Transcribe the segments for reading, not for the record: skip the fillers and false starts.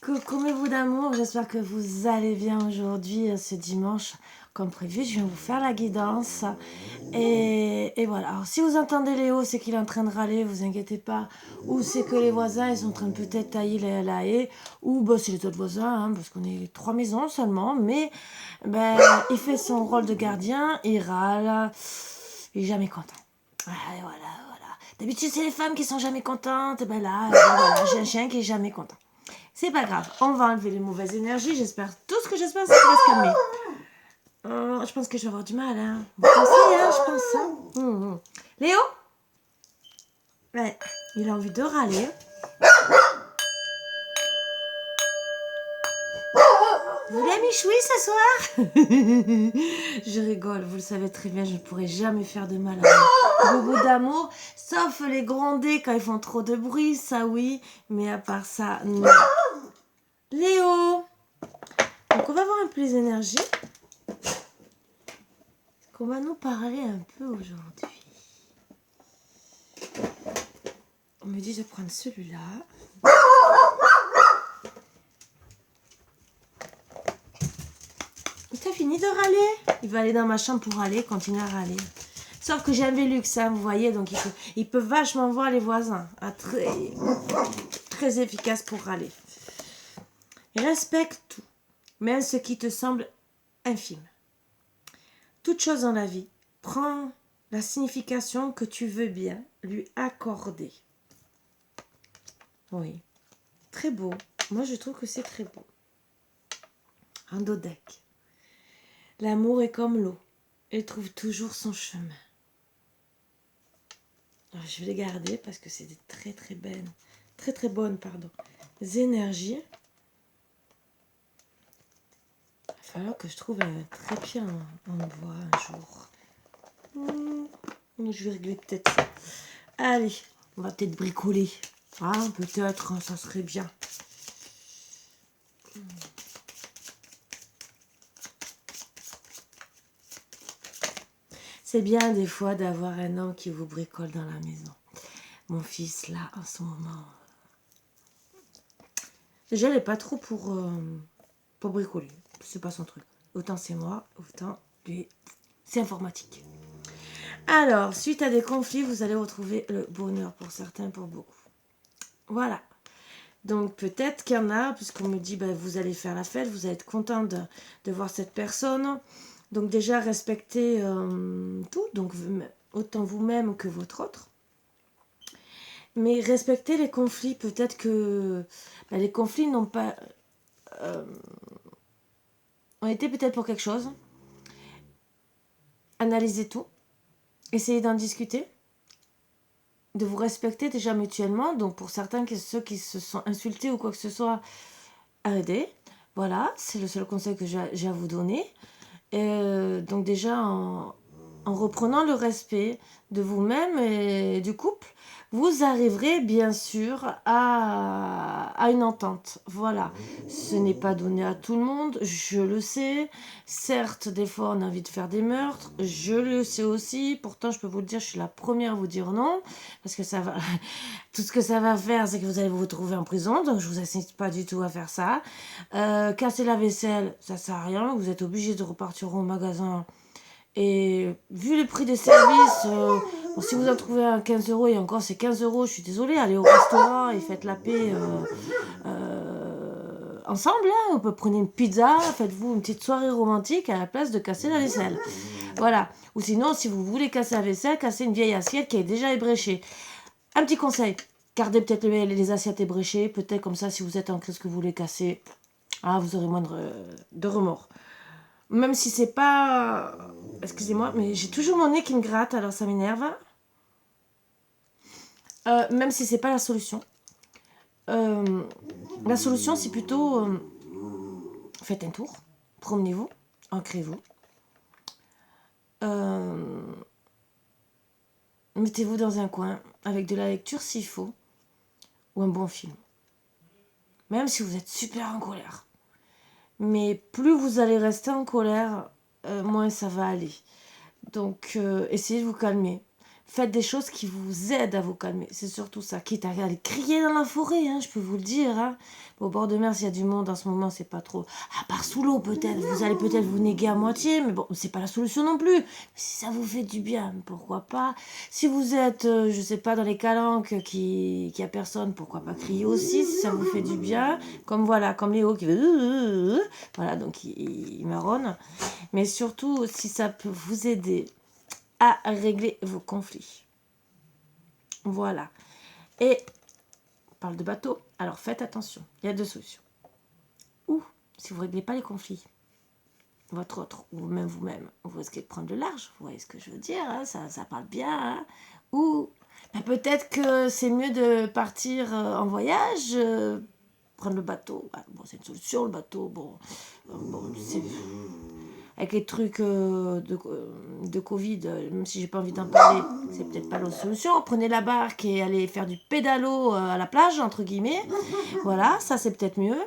Coucou mes bouts d'amour, j'espère que vous allez bien aujourd'hui, ce dimanche. Comme prévu, je viens vous faire la guidance. Et voilà, alors si vous entendez Léo, c'est qu'il est en train de râler, vous inquiétez pas. Ou c'est que les voisins, ils sont en train de peut-être tailler la haie. Ou bah, c'est les autres voisins, hein, parce qu'on est 3 maisons seulement. Mais ben, il fait son rôle de gardien, il râle, il est jamais content. Voilà, voilà. D'habitude, c'est les femmes qui sont jamais contentes. Et ben là, voilà, j'ai un chien qui est jamais content. C'est pas grave, on va enlever les mauvaises énergies. J'espère, tout ce que j'espère, c'est qu'il va se calmer. Je pense que je vais avoir du mal, hein. Vous pensez, hein, je pense, hein. Léo? Ouais, il a envie de râler. Vous voulez michoui ce soir? Je rigole, vous le savez très bien, je ne pourrai jamais faire de mal à vos bouts d'amour, sauf les gronder quand ils font trop de bruit, ça oui, mais à part ça, non. Léo! Donc on va voir un peu les énergies. Qu'on va nous parler un peu aujourd'hui. On me dit de prendre celui-là. T'as fini de râler? Il va aller dans ma chambre pour râler, continuer à râler. Sauf que j'ai un Velux, hein, vous voyez, donc il peut vachement voir les voisins. Très efficace pour râler. Respecte tout, même ce qui te semble infime. Toute chose dans la vie prend la signification que tu veux bien lui accorder. Oui, très beau. Moi, je trouve que c'est très beau. Un dodeck. L'amour est comme l'eau. Elle trouve toujours son chemin. Alors, je vais les garder parce que c'est des très bonnes énergies. Il va falloir que je trouve un trépied en bois un jour. Je vais régler peut-être ça. Allez, on va peut-être bricoler. Ah, peut-être, ça serait bien. C'est bien des fois d'avoir un homme qui vous bricole dans la maison. Mon fils, là, en ce moment... Déjà, il n'est pas trop pour bricoler. C'est pas son truc. Autant c'est moi, autant lui, c'est informatique. Alors, suite à des conflits, vous allez retrouver le bonheur pour certains, pour beaucoup. Voilà. Donc, peut-être qu'il y en a, puisqu'on me dit, vous allez faire la fête, vous allez être content de voir cette personne. Donc, déjà, respectez tout. Donc, autant vous-même que votre autre. Mais respectez les conflits. Peut-être que les conflits n'ont pas... ont été peut-être pour quelque chose. Analysez tout. Essayez d'en discuter. De vous respecter déjà mutuellement. Donc pour certains, ceux qui se sont insultés ou quoi que ce soit, arrêtez. Voilà, c'est le seul conseil que j'ai à vous donner. Donc déjà, en reprenant le respect de vous-même et du couple, vous arriverez bien sûr à une entente. Voilà, ce n'est pas donné à tout le monde, je le sais. Certes, des fois on a envie de faire des meurtres, je le sais aussi. Pourtant, je peux vous le dire, je suis la première à vous dire non, parce que ça va... Tout ce que ça va faire, c'est que vous allez vous retrouver en prison, donc je vous incite pas du tout à faire ça. Casser la vaisselle, ça sert à rien, vous êtes obligé de repartir au magasin. Et vu le prix des services, si vous en trouvez un 15 € et encore c'est 15 €, je suis désolée, allez au restaurant et faites la paix ensemble. Hein. Prenez une pizza, faites-vous une petite soirée romantique à la place de casser la vaisselle. Voilà. Ou sinon, si vous voulez casser la vaisselle, cassez une vieille assiette qui est déjà ébréchée. Un petit conseil, gardez peut-être les assiettes ébréchées, peut-être comme ça si vous êtes en crise que vous voulez casser, vous aurez moins de remords. Même si c'est pas... Excusez-moi, mais j'ai toujours mon nez qui me gratte, alors ça m'énerve. Même si c'est pas la solution. La solution, c'est plutôt... faites un tour, promenez-vous, ancrez-vous. Mettez-vous dans un coin, avec de la lecture s'il faut, ou un bon film. Même si vous êtes super en colère. Mais plus vous allez rester en colère, moins ça va aller. Donc, essayez de vous calmer. Faites des choses qui vous aident à vous calmer. C'est surtout ça. Quitte à aller crier dans la forêt, hein, je peux vous le dire. Hein. Au bord de mer, s'il y a du monde en ce moment, c'est pas trop. À part sous l'eau, peut-être. Vous allez peut-être vous néguer à moitié, mais bon, c'est pas la solution non plus. Mais si ça vous fait du bien, pourquoi pas. Si vous êtes, je sais pas, dans les calanques, qui a personne, pourquoi pas crier aussi, si ça vous fait du bien. Comme voilà, comme Léo qui veut. Voilà, donc il marronne. Mais surtout, si ça peut vous aider à régler vos conflits. Voilà. Et on parle de bateau, alors faites attention. Il y a deux solutions. Ou, si vous ne réglez pas les conflits, votre autre, ou même vous-même, vous risquez de prendre le large. Vous voyez ce que je veux dire, hein, ça parle bien. Hein. Ou, ben peut-être que c'est mieux de partir en voyage, prendre le bateau. Bon, c'est une solution, le bateau. Bon c'est... Avec les trucs de Covid, même si j'ai pas envie d'en parler, c'est peut-être pas la solution. Prenez la barque et allez faire du pédalo à la plage, entre guillemets. Voilà, ça c'est peut-être mieux.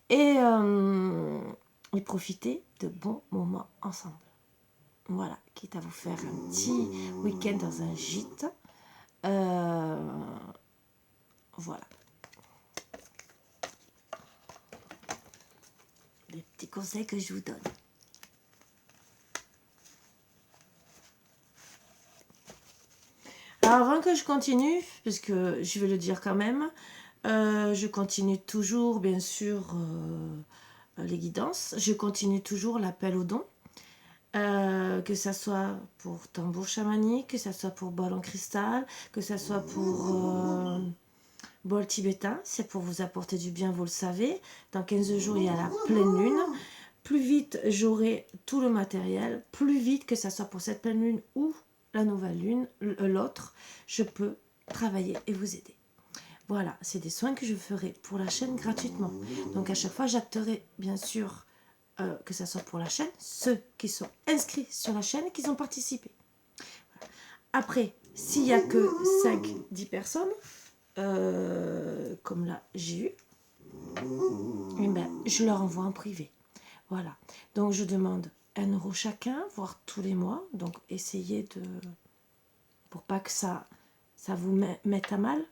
Et profitez de bons moments ensemble. Voilà, quitte à vous faire un petit week-end dans un gîte. Voilà. Les petits conseils que je vous donne. Alors avant que je continue, parce que je vais le dire quand même, je continue toujours bien sûr les guidances, je continue toujours l'appel aux dons, que ça soit pour tambour chamanique, que ça soit pour bol en cristal, que ça soit pour bol tibétain, c'est pour vous apporter du bien, vous le savez. Dans 15 jours, il y a la pleine lune. Plus vite j'aurai tout le matériel, plus vite que ça soit pour cette pleine lune ou la nouvelle lune, l'autre, je peux travailler et vous aider. Voilà, c'est des soins que je ferai pour la chaîne gratuitement. Donc à chaque fois, j'acterai bien sûr que ça soit pour la chaîne, ceux qui sont inscrits sur la chaîne et qui ont participé. Après, s'il n'y a que 5-10 personnes, comme là j'ai eu, eh ben, je leur envoie en privé. Voilà, donc je demande 1 euro chacun, voire tous les mois. Donc essayez de, pour pas que ça vous mette à mal.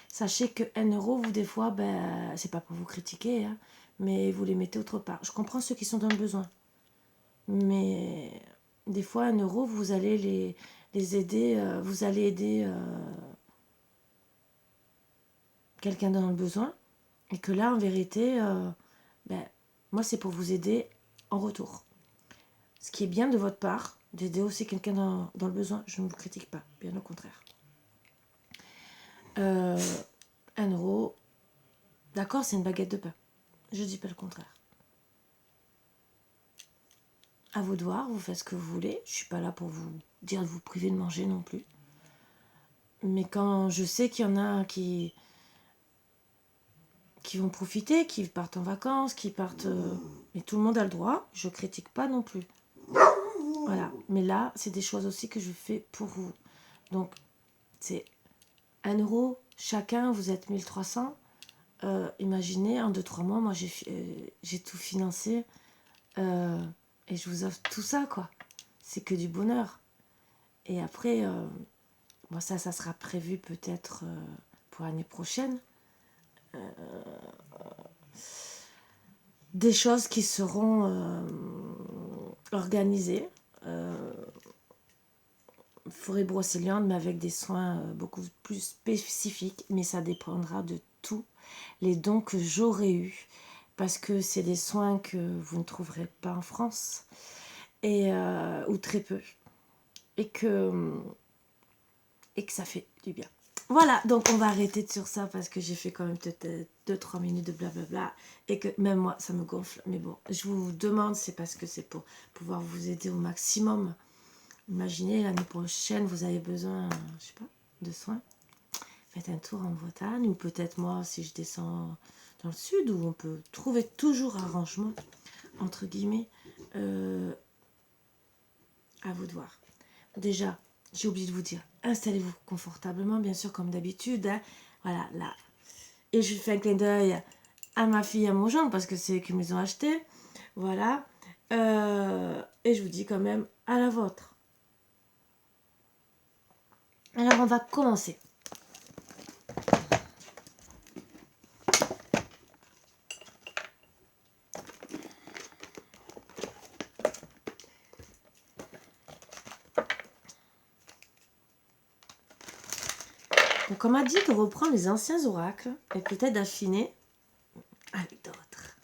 Sachez que 1 euro, vous des fois, ben, c'est pas pour vous critiquer, hein, mais vous les mettez autre part. Je comprends ceux qui sont dans le besoin, mais des fois 1 euro, vous allez les aider, vous allez aider quelqu'un dans le besoin, et que là, en vérité, ben, moi, c'est pour vous aider en retour. Ce qui est bien de votre part, d'aider aussi quelqu'un dans le besoin, je ne vous critique pas, bien au contraire. 1 euro, d'accord, c'est une baguette de pain. Je dis pas le contraire. À vous de voir, vous faites ce que vous voulez. Je suis pas là pour vous dire de vous priver de manger non plus. Mais quand je sais qu'il y en a qui vont profiter, qui partent en vacances, qui partent... mais tout le monde a le droit, je critique pas non plus. Voilà, mais là, c'est des choses aussi que je fais pour vous. Donc, c'est 1 euro chacun, vous êtes 1300. Imaginez, en 2-3 mois, moi j'ai tout financé et je vous offre tout ça, quoi. C'est que du bonheur. Et après, bon, ça sera prévu peut-être pour l'année prochaine. Des choses qui seront organisées. Forêt brocéliande, mais avec des soins beaucoup plus spécifiques. Mais ça dépendra de tous les dons que j'aurai eus. Parce que c'est des soins que vous ne trouverez pas en France. Ou très peu. Et que ça fait du bien. Voilà, donc on va arrêter sur ça parce que j'ai fait quand même peut-être 2-3 minutes de blablabla et que même moi ça me gonfle. Mais bon, je vous demande, c'est parce que c'est pour pouvoir vous aider au maximum. Imaginez l'année prochaine, vous avez besoin, je sais pas, de soins. Faites un tour en Bretagne ou peut-être moi si je descends dans le sud où on peut trouver toujours arrangement, entre guillemets, à vous de voir. Déjà, j'ai oublié de vous dire, installez-vous confortablement, bien sûr, comme d'habitude. Hein. Voilà, là. Et je fais un clin d'œil à ma fille et à mon gendre, parce que c'est eux qui me les ont achetés. Voilà. Et je vous dis quand même, à la vôtre. Alors, on va commencer. Donc, on m'a dit de reprendre les anciens oracles et peut-être d'affiner avec d'autres.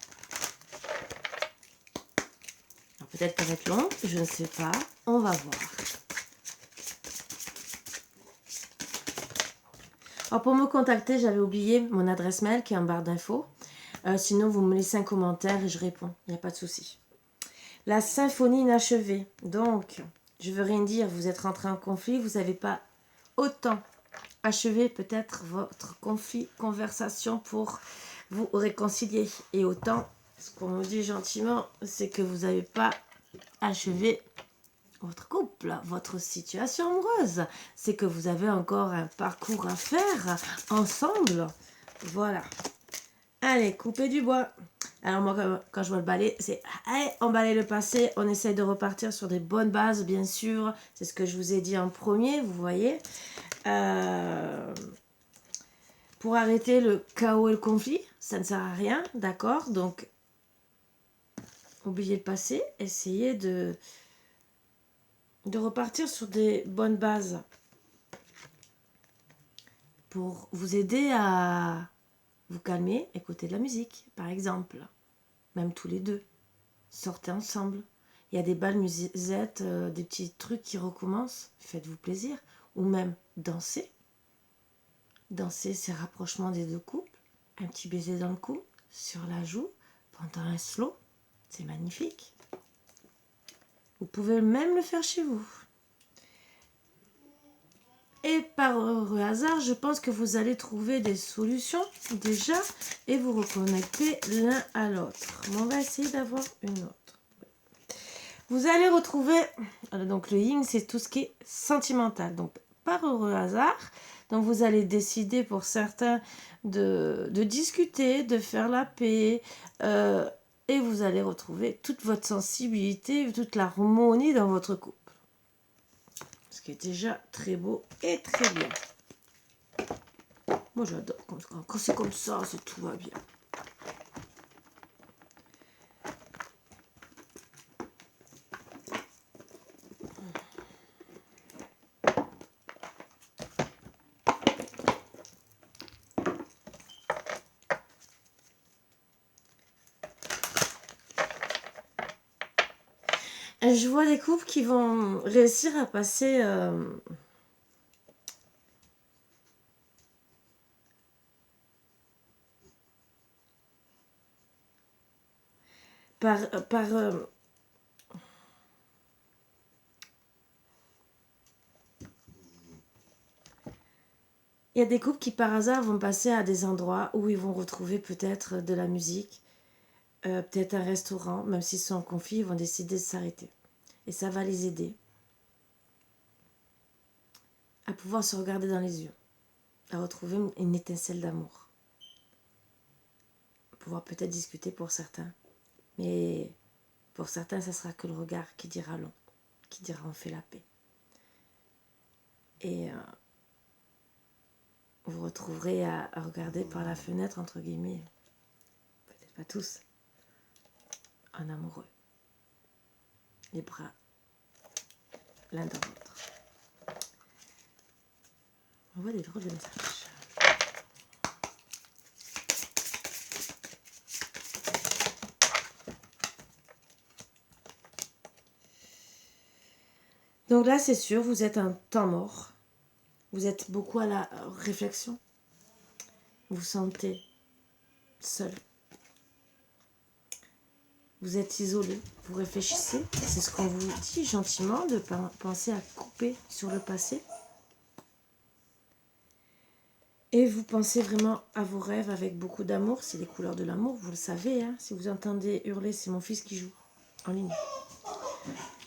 Peut-être qu'elle va être longue, je ne sais pas. On va voir. Alors, pour me contacter, j'avais oublié mon adresse mail qui est en barre d'infos. Sinon, vous me laissez un commentaire et je réponds. Il n'y a pas de souci. La symphonie inachevée. Donc, je veux rien dire. Vous êtes rentré en conflit. Vous n'avez pas autant achevé peut-être votre conflit, conversation pour vous réconcilier. Et autant, ce qu'on me dit gentiment, c'est que vous n'avez pas achevé votre couple, votre situation amoureuse. C'est que vous avez encore un parcours à faire ensemble. Voilà. Allez, coupez du bois. Alors moi, quand je vois le balai, c'est allez, on balaye le passé, on essaye de repartir sur des bonnes bases, bien sûr. C'est ce que je vous ai dit en premier, vous voyez. Pour arrêter le chaos et le conflit, ça ne sert à rien, d'accord? Donc, oubliez le passé, essayez de repartir sur des bonnes bases pour vous aider à vous calmer, écouter de la musique, par exemple. Même tous les deux. Sortez ensemble. Il y a des balles musettes, des petits trucs qui recommencent. Faites-vous plaisir. Ou même danser. Danser, c'est rapprochement des deux couples. Un petit baiser dans le cou, sur la joue, pendant un slow. C'est magnifique. Vous pouvez même le faire chez vous. Et par heureux hasard, je pense que vous allez trouver des solutions déjà et vous reconnecter l'un à l'autre. On va essayer d'avoir une autre. Vous allez retrouver, donc le yin, c'est tout ce qui est sentimental. Donc par heureux hasard, donc vous allez décider pour certains de discuter, de faire la paix, et vous allez retrouver toute votre sensibilité, toute l'harmonie dans votre couple. Ce qui est déjà très beau et très bien. Moi j'adore quand c'est comme ça, tout va bien. Je vois des couples qui vont réussir à passer il y a des couples qui par hasard vont passer à des endroits où ils vont retrouver peut-être de la musique, peut-être un restaurant, même s'ils sont en conflit, ils vont décider de s'arrêter. Et ça va les aider à pouvoir se regarder dans les yeux, à retrouver une étincelle d'amour. Pouvoir peut-être discuter pour certains, mais pour certains, ça sera que le regard qui dira long, qui dira on fait la paix. Et vous retrouverez à regarder par la fenêtre, entre guillemets, peut-être pas tous, en amoureux. Les bras l'un dans l'autre. On voit des drôles de messages. Donc là, c'est sûr, vous êtes un temps mort. Vous êtes beaucoup à la réflexion. Vous vous sentez seul. Vous êtes isolé. Vous réfléchissez. C'est ce qu'on vous dit gentiment, de penser à couper sur le passé. Et vous pensez vraiment à vos rêves avec beaucoup d'amour. C'est les couleurs de l'amour, vous le savez. Hein. Si vous entendez hurler, c'est mon fils qui joue en ligne.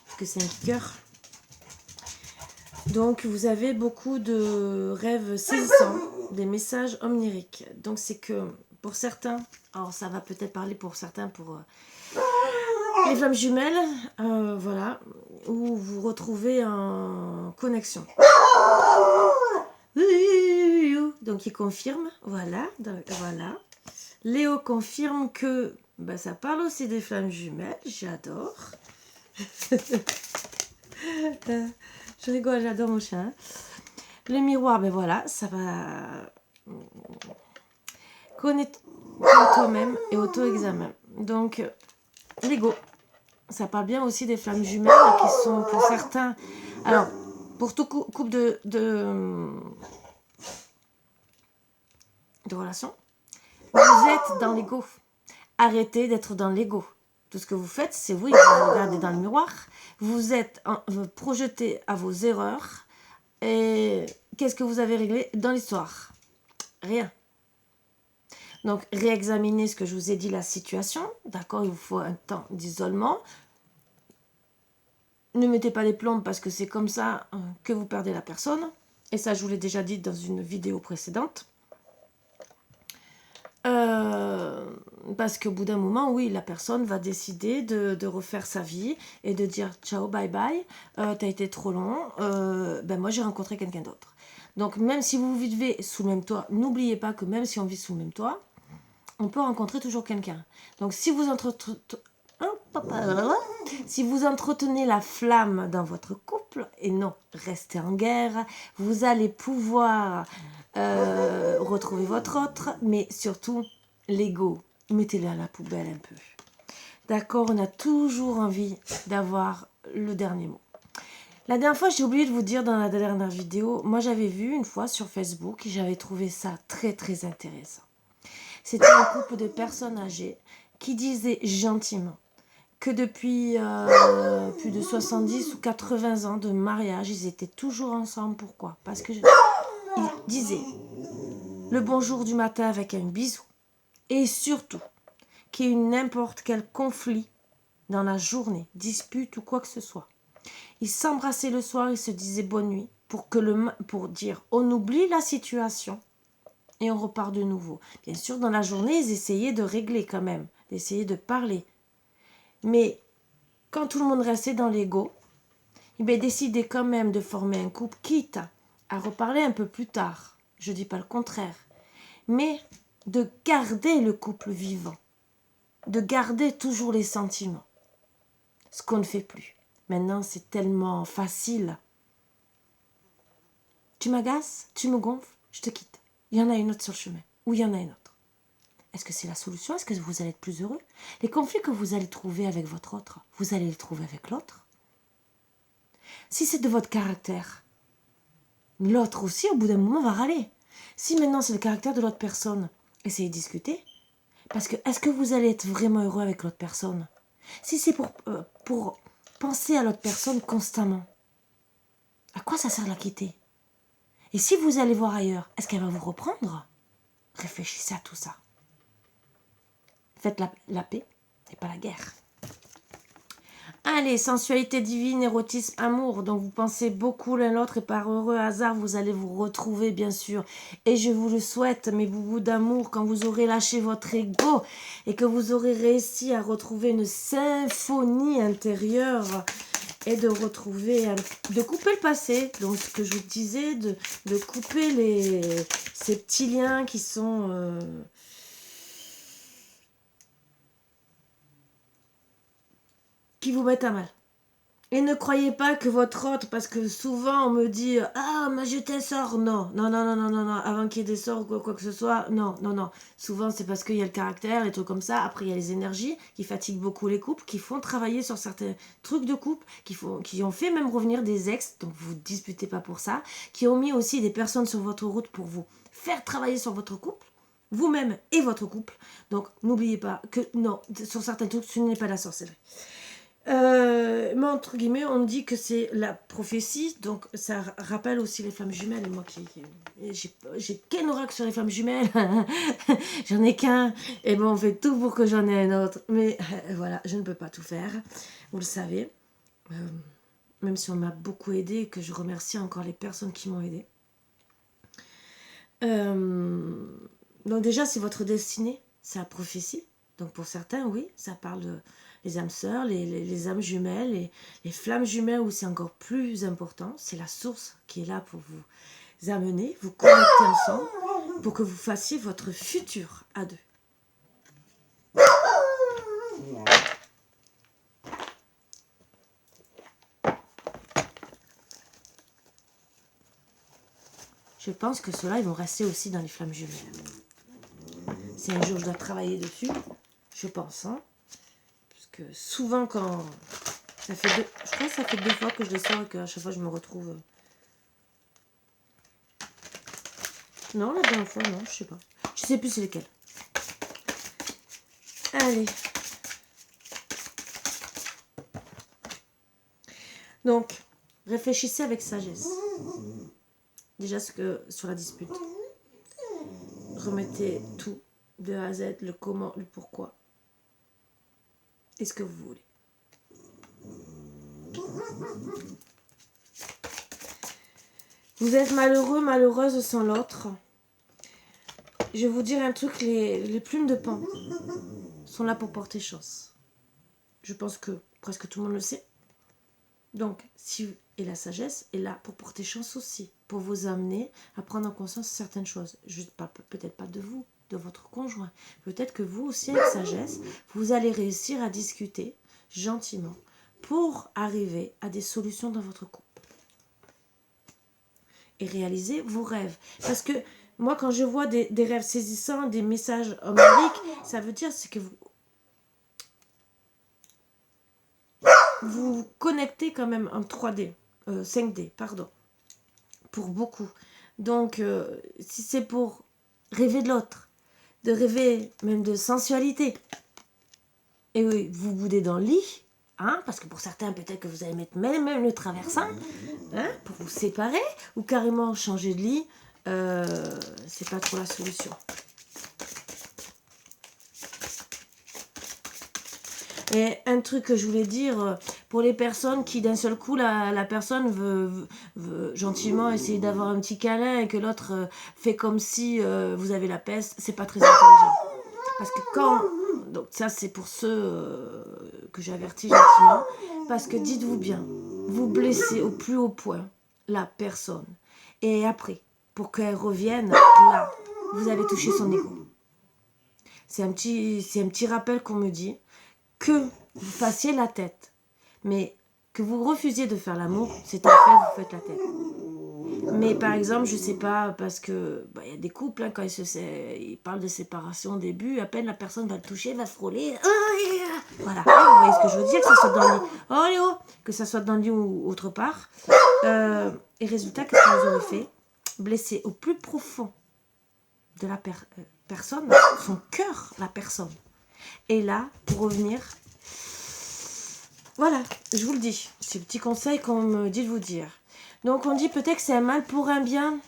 Parce que c'est un cœur. Donc, vous avez beaucoup de rêves saisissants, des messages omniriques. Donc, c'est que pour certains, alors ça va peut-être parler pour certains, pour les flammes jumelles, voilà, où vous vous retrouvez en connexion. Donc il confirme, voilà, voilà. Léo confirme que ça parle aussi des flammes jumelles, j'adore. Je rigole, j'adore mon chat. Le miroir, voilà, ça va connaître toi-même et auto-examen. Donc, l'ego, ça parle bien aussi des flammes jumelles qui sont pour certains... Alors, pour tout couple de relations, vous êtes dans l'ego. Arrêtez d'être dans l'ego. Tout ce que vous faites, c'est vous regardez dans le miroir, vous projetez à vos erreurs, et qu'est-ce que vous avez réglé dans l'histoire? Rien. Donc, réexaminez ce que je vous ai dit, la situation. D'accord, il vous faut un temps d'isolement. Ne mettez pas les plombes parce que c'est comme ça que vous perdez la personne. Et ça, je vous l'ai déjà dit dans une vidéo précédente. Parce qu'au bout d'un moment, oui, la personne va décider de refaire sa vie et de dire ciao, bye bye, t'as été trop long, moi j'ai rencontré quelqu'un d'autre. Donc même si vous vivez sous le même toit, n'oubliez pas que même si on vit sous le même toit, on peut rencontrer toujours quelqu'un. Donc si vous entretenez la flamme dans votre couple, et non, restez en guerre, vous allez pouvoir retrouver votre autre, mais surtout l'ego, mettez-le à la poubelle un peu. D'accord, on a toujours envie d'avoir le dernier mot. La dernière fois, j'ai oublié de vous dire dans la dernière vidéo, moi j'avais vu une fois sur Facebook et j'avais trouvé ça très très intéressant. C'était un couple de personnes âgées qui disaient gentiment que depuis plus de 70 ou 80 ans de mariage, ils étaient toujours ensemble. Pourquoi? Parce que ils disaient le bonjour du matin avec un bisou. Et surtout, qu'il y ait n'importe quel conflit dans la journée, dispute ou quoi que ce soit. Ils s'embrassaient le soir, ils se disaient bonne nuit pour dire on oublie la situation et on repart de nouveau. Bien sûr, dans la journée, ils essayaient de régler quand même, d'essayer de parler. Mais quand tout le monde restait dans l'ego, ils décidaient quand même de former un couple, quitte à reparler un peu plus tard. Je ne dis pas le contraire. Mais de garder le couple vivant. De garder toujours les sentiments. Ce qu'on ne fait plus. Maintenant, c'est tellement facile. Tu m'agaces, tu me gonfles, je te quitte. Il y en a une autre sur le chemin. Ou il y en a une autre. Est-ce que c'est la solution? Est-ce que vous allez être plus heureux? Les conflits que vous allez trouver avec votre autre, vous allez les trouver avec l'autre. Si c'est de votre caractère, l'autre aussi, au bout d'un moment, va râler. Si maintenant c'est le caractère de l'autre personne, essayez de discuter. Parce que est-ce que vous allez être vraiment heureux avec l'autre personne? Si c'est pour penser à l'autre personne constamment, à quoi ça sert de la quitter? Et si vous allez voir ailleurs, est-ce qu'elle va vous reprendre? Réfléchissez à tout ça. Faites la paix et pas la guerre. Allez, sensualité divine, érotisme, amour. Donc vous pensez beaucoup l'un l'autre et par heureux hasard, vous allez vous retrouver bien sûr. Et je vous le souhaite, mes boubous d'amour, quand vous aurez lâché votre ego et que vous aurez réussi à retrouver une symphonie intérieure et de retrouver, de couper le passé. Donc ce que je vous disais, de couper ces petits liens qui sont... qui vous mettent à mal. Et ne croyez pas que votre autre, parce que souvent on me dit « Ah, m'a jeté un sort !» Non, non, non, non, non, non, non, avant qu'il y ait des sorts ou quoi que ce soit, non, non, non. Souvent c'est parce qu'il y a le caractère, les trucs comme ça. Après il y a les énergies qui fatiguent beaucoup les couples, qui font travailler sur certains trucs de couple, qui ont fait même revenir des ex, donc vous ne disputez pas pour ça, qui ont mis aussi des personnes sur votre route pour vous faire travailler sur votre couple, vous-même et votre couple. Donc n'oubliez pas que non, sur certains trucs, ce n'est pas la sorcellerie. Mais entre guillemets, on dit que c'est la prophétie, donc ça rappelle aussi les flammes jumelles. Moi, j'ai qu'un oracle sur les flammes jumelles, j'en ai qu'un, et bon, on fait tout pour que j'en ai un autre. Mais voilà, je ne peux pas tout faire, vous le savez. Même si on m'a beaucoup aidé et que je remercie encore les personnes qui m'ont aidé. Donc déjà, c'est votre destinée, c'est la prophétie. Donc pour certains, oui, ça parle de les âmes sœurs, les âmes jumelles, les flammes jumelles où c'est encore plus important. C'est la source qui est là pour vous amener, vous connecter ensemble, pour que vous fassiez votre futur à deux. Je pense que ceux-là, ils vont rester aussi dans les flammes jumelles. Si un jour je dois travailler dessus, je pense, hein. Parce que souvent quand... je crois que ça fait 2 fois que je le sors et qu'à chaque fois je me retrouve... Non, la dernière fois, non, je sais pas. Je sais plus c'est lesquels. Allez. Donc, réfléchissez avec sagesse. Déjà sur la dispute. Remettez tout de A à Z, le comment, le pourquoi. Et ce que vous voulez. Vous êtes malheureux, malheureuse sans l'autre. Je vais vous dire un truc, les plumes de pan sont là pour porter chance. Je pense que presque tout le monde le sait. Donc, et la sagesse est là pour porter chance aussi, pour vous amener à prendre en conscience certaines choses. Peut-être pas de vous, de votre conjoint. Peut-être que vous aussi, avec sagesse, vous allez réussir à discuter gentiment pour arriver à des solutions dans votre couple. Et réaliser vos rêves. Parce que moi, quand je vois des rêves saisissants, des messages homériques, ça veut dire c'est que vous connectez quand même en 3D, 5D, pardon, pour beaucoup. Donc, si c'est pour rêver de l'autre, de rêver même de sensualité, et oui, vous boudez dans le lit, hein, parce que pour certains, peut-être que vous allez mettre même le traversin, hein, pour vous séparer, ou carrément changer de lit, c'est pas trop la solution. Et un truc que je voulais dire, pour les personnes qui d'un seul coup, la personne veut gentiment essayer d'avoir un petit câlin et que l'autre fait comme si vous avez la peste, c'est pas très intelligent. Parce que quand... Donc ça c'est pour ceux que j'avertis gentiment. Parce que dites-vous bien, vous blessez au plus haut point la personne. Et après, pour qu'elle revienne, là, vous avez touché son ego. C'est un petit rappel qu'on me dit. Que vous fassiez la tête, mais que vous refusiez de faire l'amour, c'est un fait, vous faites la tête. Mais par exemple, je sais pas, parce que y a des couples, hein, quand ils parlent de séparation au début, à peine la personne va le toucher, va frôler, voilà, vous voyez ce que je veux dire, que ça soit dans le lit, que ça soit dans le lit ou autre part. Et résultat, qu'est-ce que vous aurez fait? Blessé au plus profond de la personne, son cœur, la personne. Et là, pour revenir, voilà, je vous le dis, c'est le petit conseil qu'on me dit de vous dire. Donc on dit peut-être que c'est un mal pour un bien,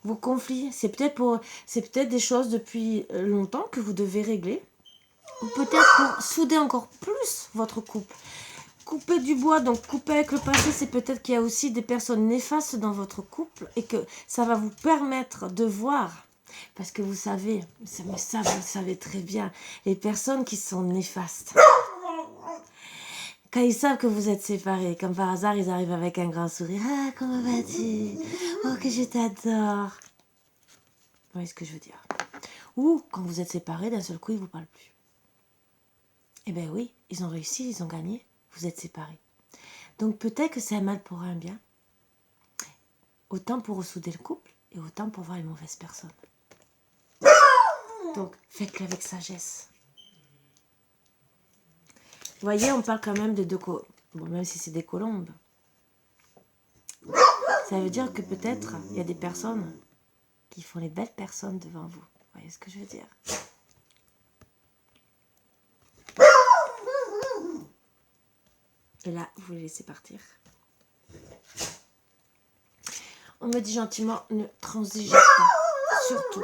vos conflits, c'est peut-être des choses depuis longtemps que vous devez régler, ou peut-être pour souder encore plus votre couple. Couper du bois, donc couper avec le passé, c'est peut-être qu'il y a aussi des personnes néfastes dans votre couple et que ça va vous permettre de voir. Parce que vous savez, mais ça vous le savez très bien, les personnes qui sont néfastes, quand ils savent que vous êtes séparés, comme par hasard, ils arrivent avec un grand sourire. Ah, comment vas-tu? Oh, que je t'adore. Vous voyez ce que je veux dire? Ou quand vous êtes séparés, d'un seul coup, ils ne vous parlent plus. Eh bien oui, ils ont réussi, ils ont gagné, vous êtes séparés. Donc peut-être que c'est un mal pour un bien. Autant pour ressouder le couple et autant pour voir les mauvaises personnes. Donc faites-le avec sagesse. Vous voyez, on parle quand même de bon, même si c'est des colombes. Ça veut dire que peut-être il y a des personnes qui font les belles personnes devant vous. Vous voyez ce que je veux dire? Et là, vous les laissez partir. On me dit gentiment, ne transigez pas. Surtout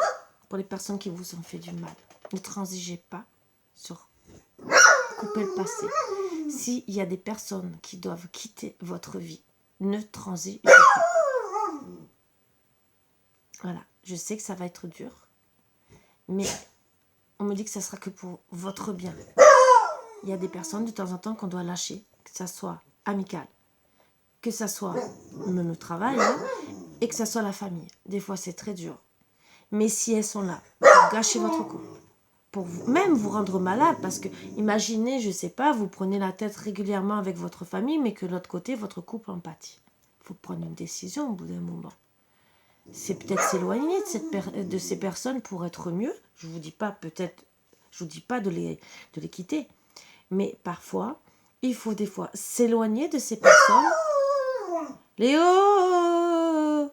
pour les personnes qui vous ont fait du mal. Ne transigez pas sur couper le passé. S'il y a des personnes qui doivent quitter votre vie, ne transigez pas. Voilà, je sais que ça va être dur, mais on me dit que ça sera que pour votre bien. Il y a des personnes de temps en temps qu'on doit lâcher, que ça soit amical, que ça soit même le travail, hein, et que ça soit la famille. Des fois, c'est très dur. Mais si elles sont là pour gâcher votre couple, pour même vous rendre malade, parce que imaginez, je sais pas, vous prenez la tête régulièrement avec votre famille, mais que de l'autre côté, votre couple en pâtit. Il faut prendre une décision au bout d'un moment. C'est peut-être s'éloigner de ces personnes pour être mieux. Je vous dis pas peut-être, je vous dis pas de les quitter, mais parfois, il faut des fois s'éloigner de ces personnes. Léo,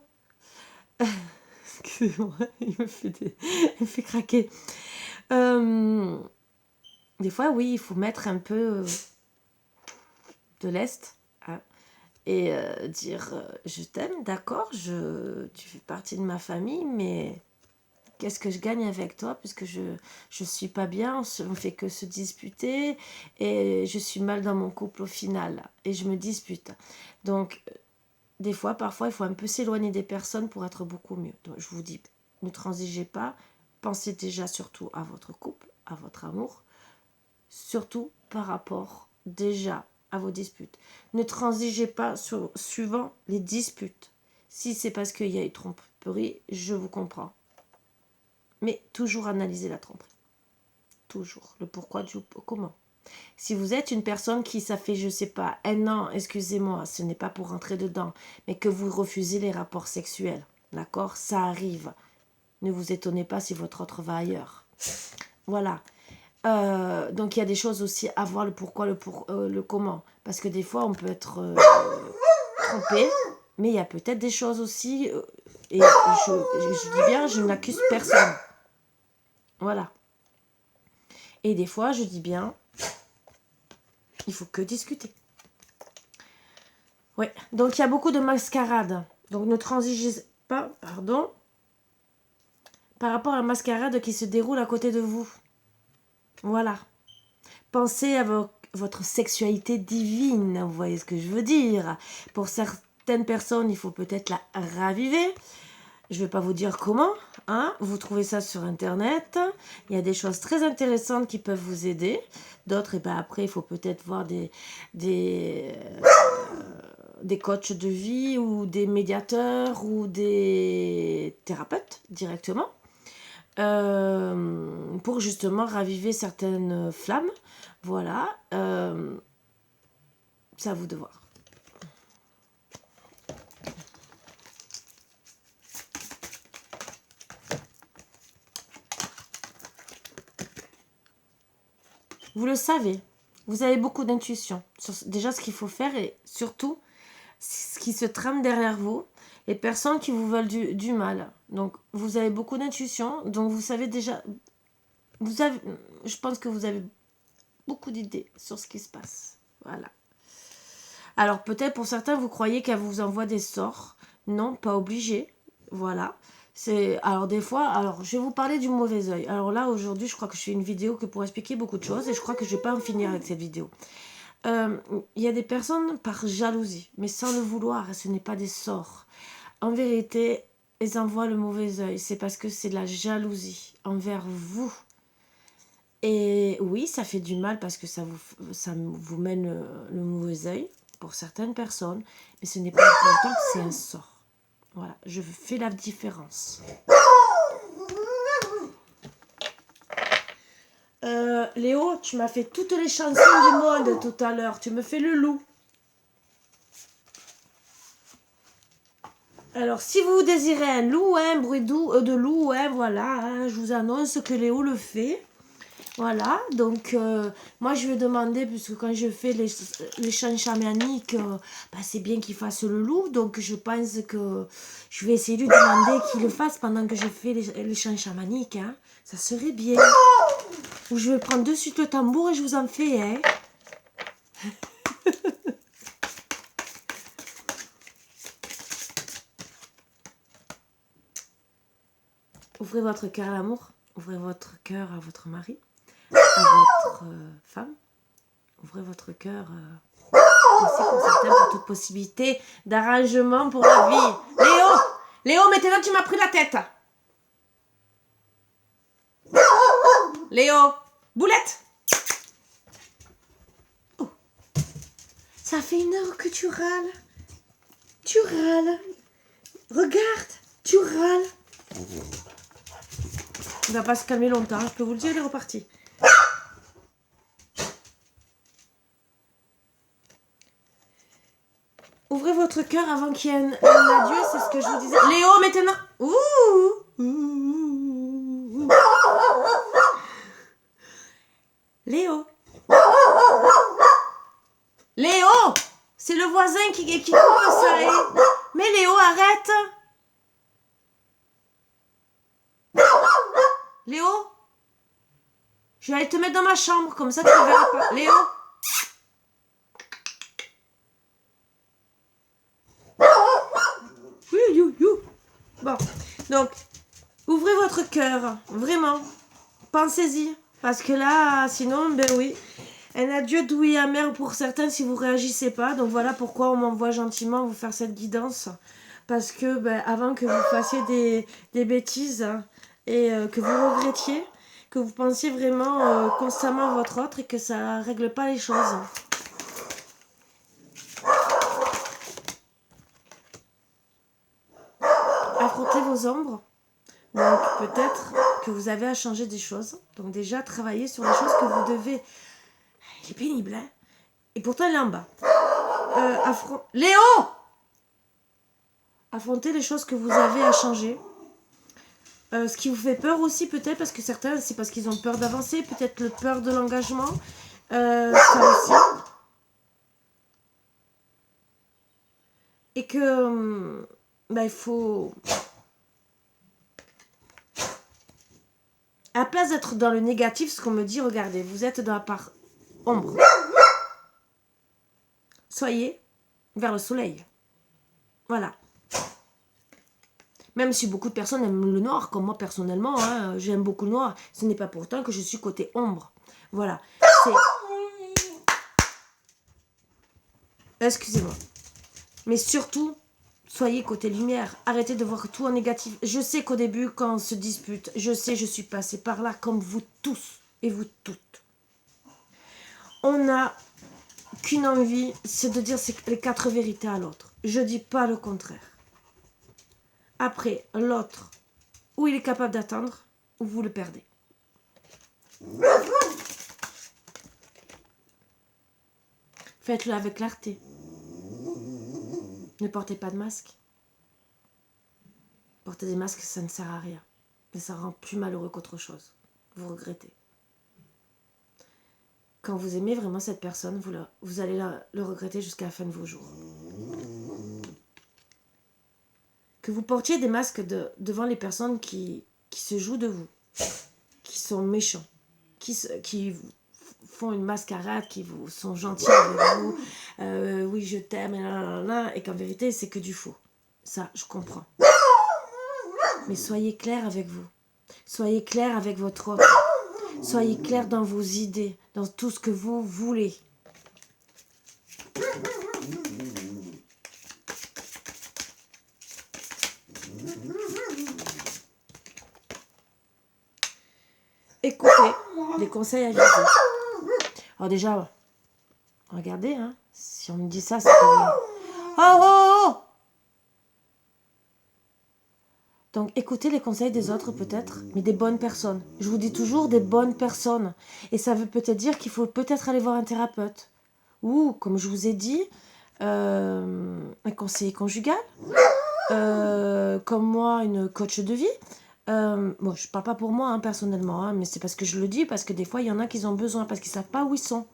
excusez-moi, il me fait craquer. Des fois, oui, il faut mettre un peu de lest, hein, et dire je t'aime, d'accord, tu fais partie de ma famille, mais qu'est-ce que je gagne avec toi puisque je suis pas bien, on ne fait que se disputer et je suis mal dans mon couple au final et je me dispute. Donc, des fois, parfois, il faut un peu s'éloigner des personnes pour être beaucoup mieux. Donc, je vous dis, ne transigez pas, pensez déjà surtout à votre couple, à votre amour, surtout par rapport déjà à vos disputes. Ne transigez pas suivant les disputes. Si c'est parce qu'il y a eu tromperie, je vous comprends. Mais toujours analyser la tromperie. Toujours. Le pourquoi du comment. Si vous êtes une personne qui, ça fait, je sais pas, 1 an, excusez-moi, ce n'est pas pour rentrer dedans, mais que vous refusez les rapports sexuels, d'accord? Ça arrive. Ne vous étonnez pas si votre autre va ailleurs. Voilà. Donc il y a des choses aussi à voir, le pourquoi, le comment. Parce que des fois, on peut être trompé, mais il y a peut-être des choses aussi, et je dis bien, je n'accuse personne. Voilà. Et des fois, je dis bien, il faut que discuter. Oui, donc il y a beaucoup de mascarades. Donc ne transigez pas, pardon, par rapport à la mascarade qui se déroule à côté de vous. Voilà. Pensez à votre sexualité divine, vous voyez ce que je veux dire. Pour certaines personnes, il faut peut-être la raviver. Je ne vais pas vous dire comment, hein. Vous trouvez ça sur Internet. Il y a des choses très intéressantes qui peuvent vous aider. D'autres, et ben après, il faut peut-être voir des coachs de vie ou des médiateurs ou des thérapeutes directement pour justement raviver certaines flammes. Voilà. C'est à vous de voir. Vous le savez, vous avez beaucoup d'intuition sur déjà ce qu'il faut faire et surtout ce qui se trame derrière vous, les personnes qui vous veulent du mal. Donc vous avez beaucoup d'intuition, donc vous savez déjà, je pense que vous avez beaucoup d'idées sur ce qui se passe. Voilà. Alors peut-être pour certains vous croyez qu'elle vous envoie des sorts, non, pas obligé. Voilà. Alors des fois, alors je vais vous parler du mauvais œil. Alors là aujourd'hui je crois que je fais une vidéo que pour expliquer beaucoup de choses et je crois que je vais pas en finir avec cette vidéo. Il y a des personnes par jalousie, mais sans le vouloir, ce n'est pas des sorts. En vérité, elles envoient le mauvais œil, c'est parce que c'est de la jalousie envers vous. Et oui, ça fait du mal parce que ça vous mène le mauvais œil pour certaines personnes, mais ce n'est pas important que c'est un sort. Voilà, je fais la différence. Léo, tu m'as fait toutes les chansons du monde tout à l'heure. Tu me fais le loup. Alors, si vous désirez un loup, un bruit de loup, voilà, je vous annonce que Léo le fait. Voilà, donc moi je vais demander, puisque quand je fais les chants chamaniques, c'est bien qu'il fasse le loup, donc je pense que je vais essayer de lui demander qu'il le fasse pendant que je fais les chants chamaniques, hein. Ça serait bien. Ou je vais prendre de suite le tambour et je vous en fais, hein. Ouvrez votre cœur à l'amour, ouvrez votre cœur à votre mari, à votre femme, ouvrez votre cœur aussi pour certains, pour toute possibilité d'arrangement pour la vie. Léo, maintenant tu m'as pris la tête. Léo, boulette. Oh. Ça fait 1 heure que tu râles. Tu râles. Regarde, tu râles. Il va pas se calmer longtemps, je peux vous le dire, il est reparti. Ouvrez votre cœur avant qu'il y ait un adieu, c'est ce que je vous disais. Léo, maintenant. Léo. Léo, c'est le voisin qui coupe ça. Mais Léo, arrête. Léo, je vais aller te mettre dans ma chambre, comme ça tu ne verras pas. Léo. Bon, donc, ouvrez votre cœur, vraiment. Pensez-y, parce que là, sinon, ben oui, un adieu doux et amer pour certains si vous réagissez pas. Donc voilà pourquoi on m'envoie gentiment vous faire cette guidance. Parce que ben, avant que vous fassiez des bêtises et que vous regrettiez, que vous pensiez vraiment constamment à votre autre et que ça règle pas les choses. Affrontez vos ombres. Donc peut-être que vous avez à changer des choses. Donc déjà, travailler sur les choses que vous devez... Il est pénible, hein. Et pourtant, il est en bas. Léo! Affrontez les choses que vous avez à changer. Ce qui vous fait peur aussi, peut-être, parce que certains, c'est parce qu'ils ont peur d'avancer. Peut-être le peur de l'engagement. Ça aussi. Et que... il faut... À la place d'être dans le négatif, ce qu'on me dit, regardez, vous êtes dans la part ombre. Soyez vers le soleil. Voilà. Même si beaucoup de personnes aiment le noir, comme moi personnellement, hein, j'aime beaucoup le noir, ce n'est pas pourtant que je suis côté ombre. Voilà. Excusez-moi. Mais surtout, soyez côté lumière. Arrêtez de voir tout en négatif. Je sais qu'au début, quand on se dispute, je suis passée par là, comme vous tous et vous toutes. On n'a qu'une envie, c'est de dire les 4 vérités à l'autre. Je dis pas le contraire. Après, l'autre, ou il est capable d'attendre, ou vous le perdez. Faites-le avec clarté. Ne portez pas de masque. Porter des masques, ça ne sert à rien. Mais ça rend plus malheureux qu'autre chose. Vous regrettez. Quand vous aimez vraiment cette personne, vous allez le regretter jusqu'à la fin de vos jours. Que vous portiez des masques devant les personnes qui se jouent de vous, qui sont méchants, qui font une mascarade, qui vous sont gentils avec vous, oui je t'aime, et qu'en vérité c'est que du faux. Ça, je comprends. Mais soyez clair avec vous. Soyez clair avec votre autre. Soyez clair dans vos idées, dans tout ce que vous voulez. Écoutez les conseils avisés. Alors déjà, regardez, hein, si on me dit ça, c'est pas... Oh! Donc écoutez les conseils des autres peut-être, mais des bonnes personnes. Je vous dis toujours des bonnes personnes. Et ça veut peut-être dire qu'il faut peut-être aller voir un thérapeute. Ou, comme je vous ai dit, un conseiller conjugal. Comme moi, une coach de vie. Bon, je parle pas pour moi, hein, personnellement, hein, mais c'est parce que je le dis, parce que des fois, il y en a qui ont besoin, parce qu'ils savent pas où ils sont.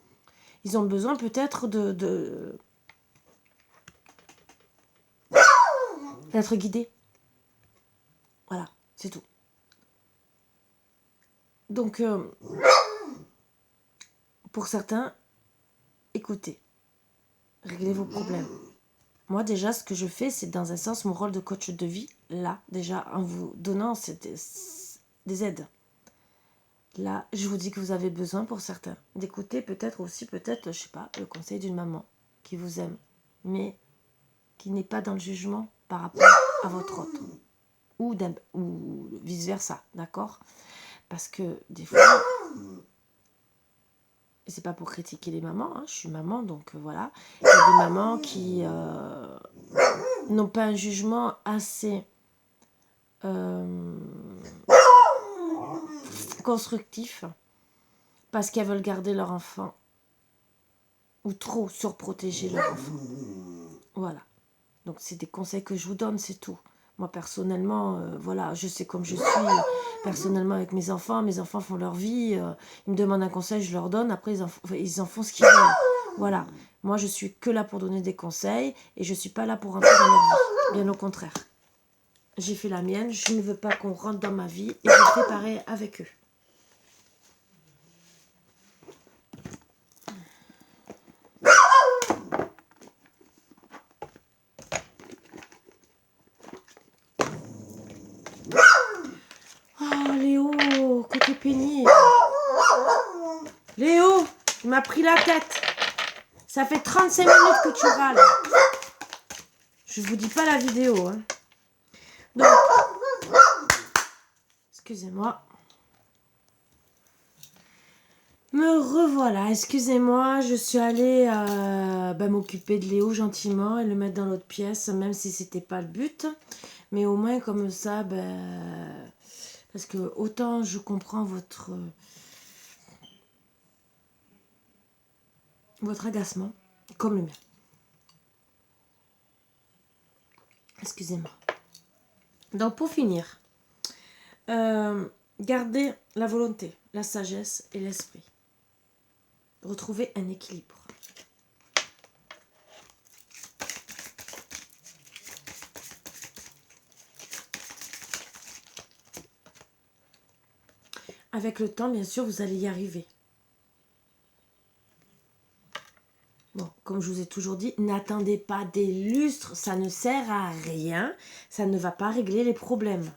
Ils ont besoin peut-être d'être guidés. Voilà, c'est tout. Donc, pour certains, écoutez, réglez vos problèmes. Moi, déjà, ce que je fais, c'est dans un sens mon rôle de coach de vie, là, déjà, en vous donnant des aides. Là, je vous dis que vous avez besoin, pour certains, d'écouter peut-être, je sais pas, le conseil d'une maman qui vous aime, mais qui n'est pas dans le jugement par rapport à votre autre. Ou vice-versa, d'accord ? Parce que des fois, Et c'est pas pour critiquer les mamans, hein, je suis maman, donc voilà. Il y a des mamans qui n'ont pas un jugement assez constructif parce qu'elles veulent garder leur enfant ou trop surprotéger leur enfant. Voilà. Donc c'est des conseils que je vous donne, c'est tout. Moi personnellement, voilà, je sais comme je suis personnellement avec mes enfants font leur vie, ils me demandent un conseil, je leur donne, après ils en font ce qu'ils veulent. Voilà, moi je suis que là pour donner des conseils et je suis pas là pour rentrer dans leur vie, bien au contraire. J'ai fait la mienne, je ne veux pas qu'on rentre dans ma vie et je fais pareil avec eux. Oh Léo, que t'es pénible. Léo, il m'a pris la tête. Ça fait 35 minutes que tu râles. Je vous dis pas la vidéo. Hein. Donc, excusez-moi. Me revoilà. Excusez-moi, je suis allée m'occuper de Léo gentiment et le mettre dans l'autre pièce, même si c'était pas le but. Mais au moins comme ça, parce que autant je comprends votre agacement, comme le mien. Excusez-moi. Donc pour finir, gardez la volonté, la sagesse et l'esprit. Retrouver un équilibre. Avec le temps, bien sûr, vous allez y arriver. Bon, comme je vous ai toujours dit, n'attendez pas des lustres, ça ne sert à rien, ça ne va pas régler les problèmes.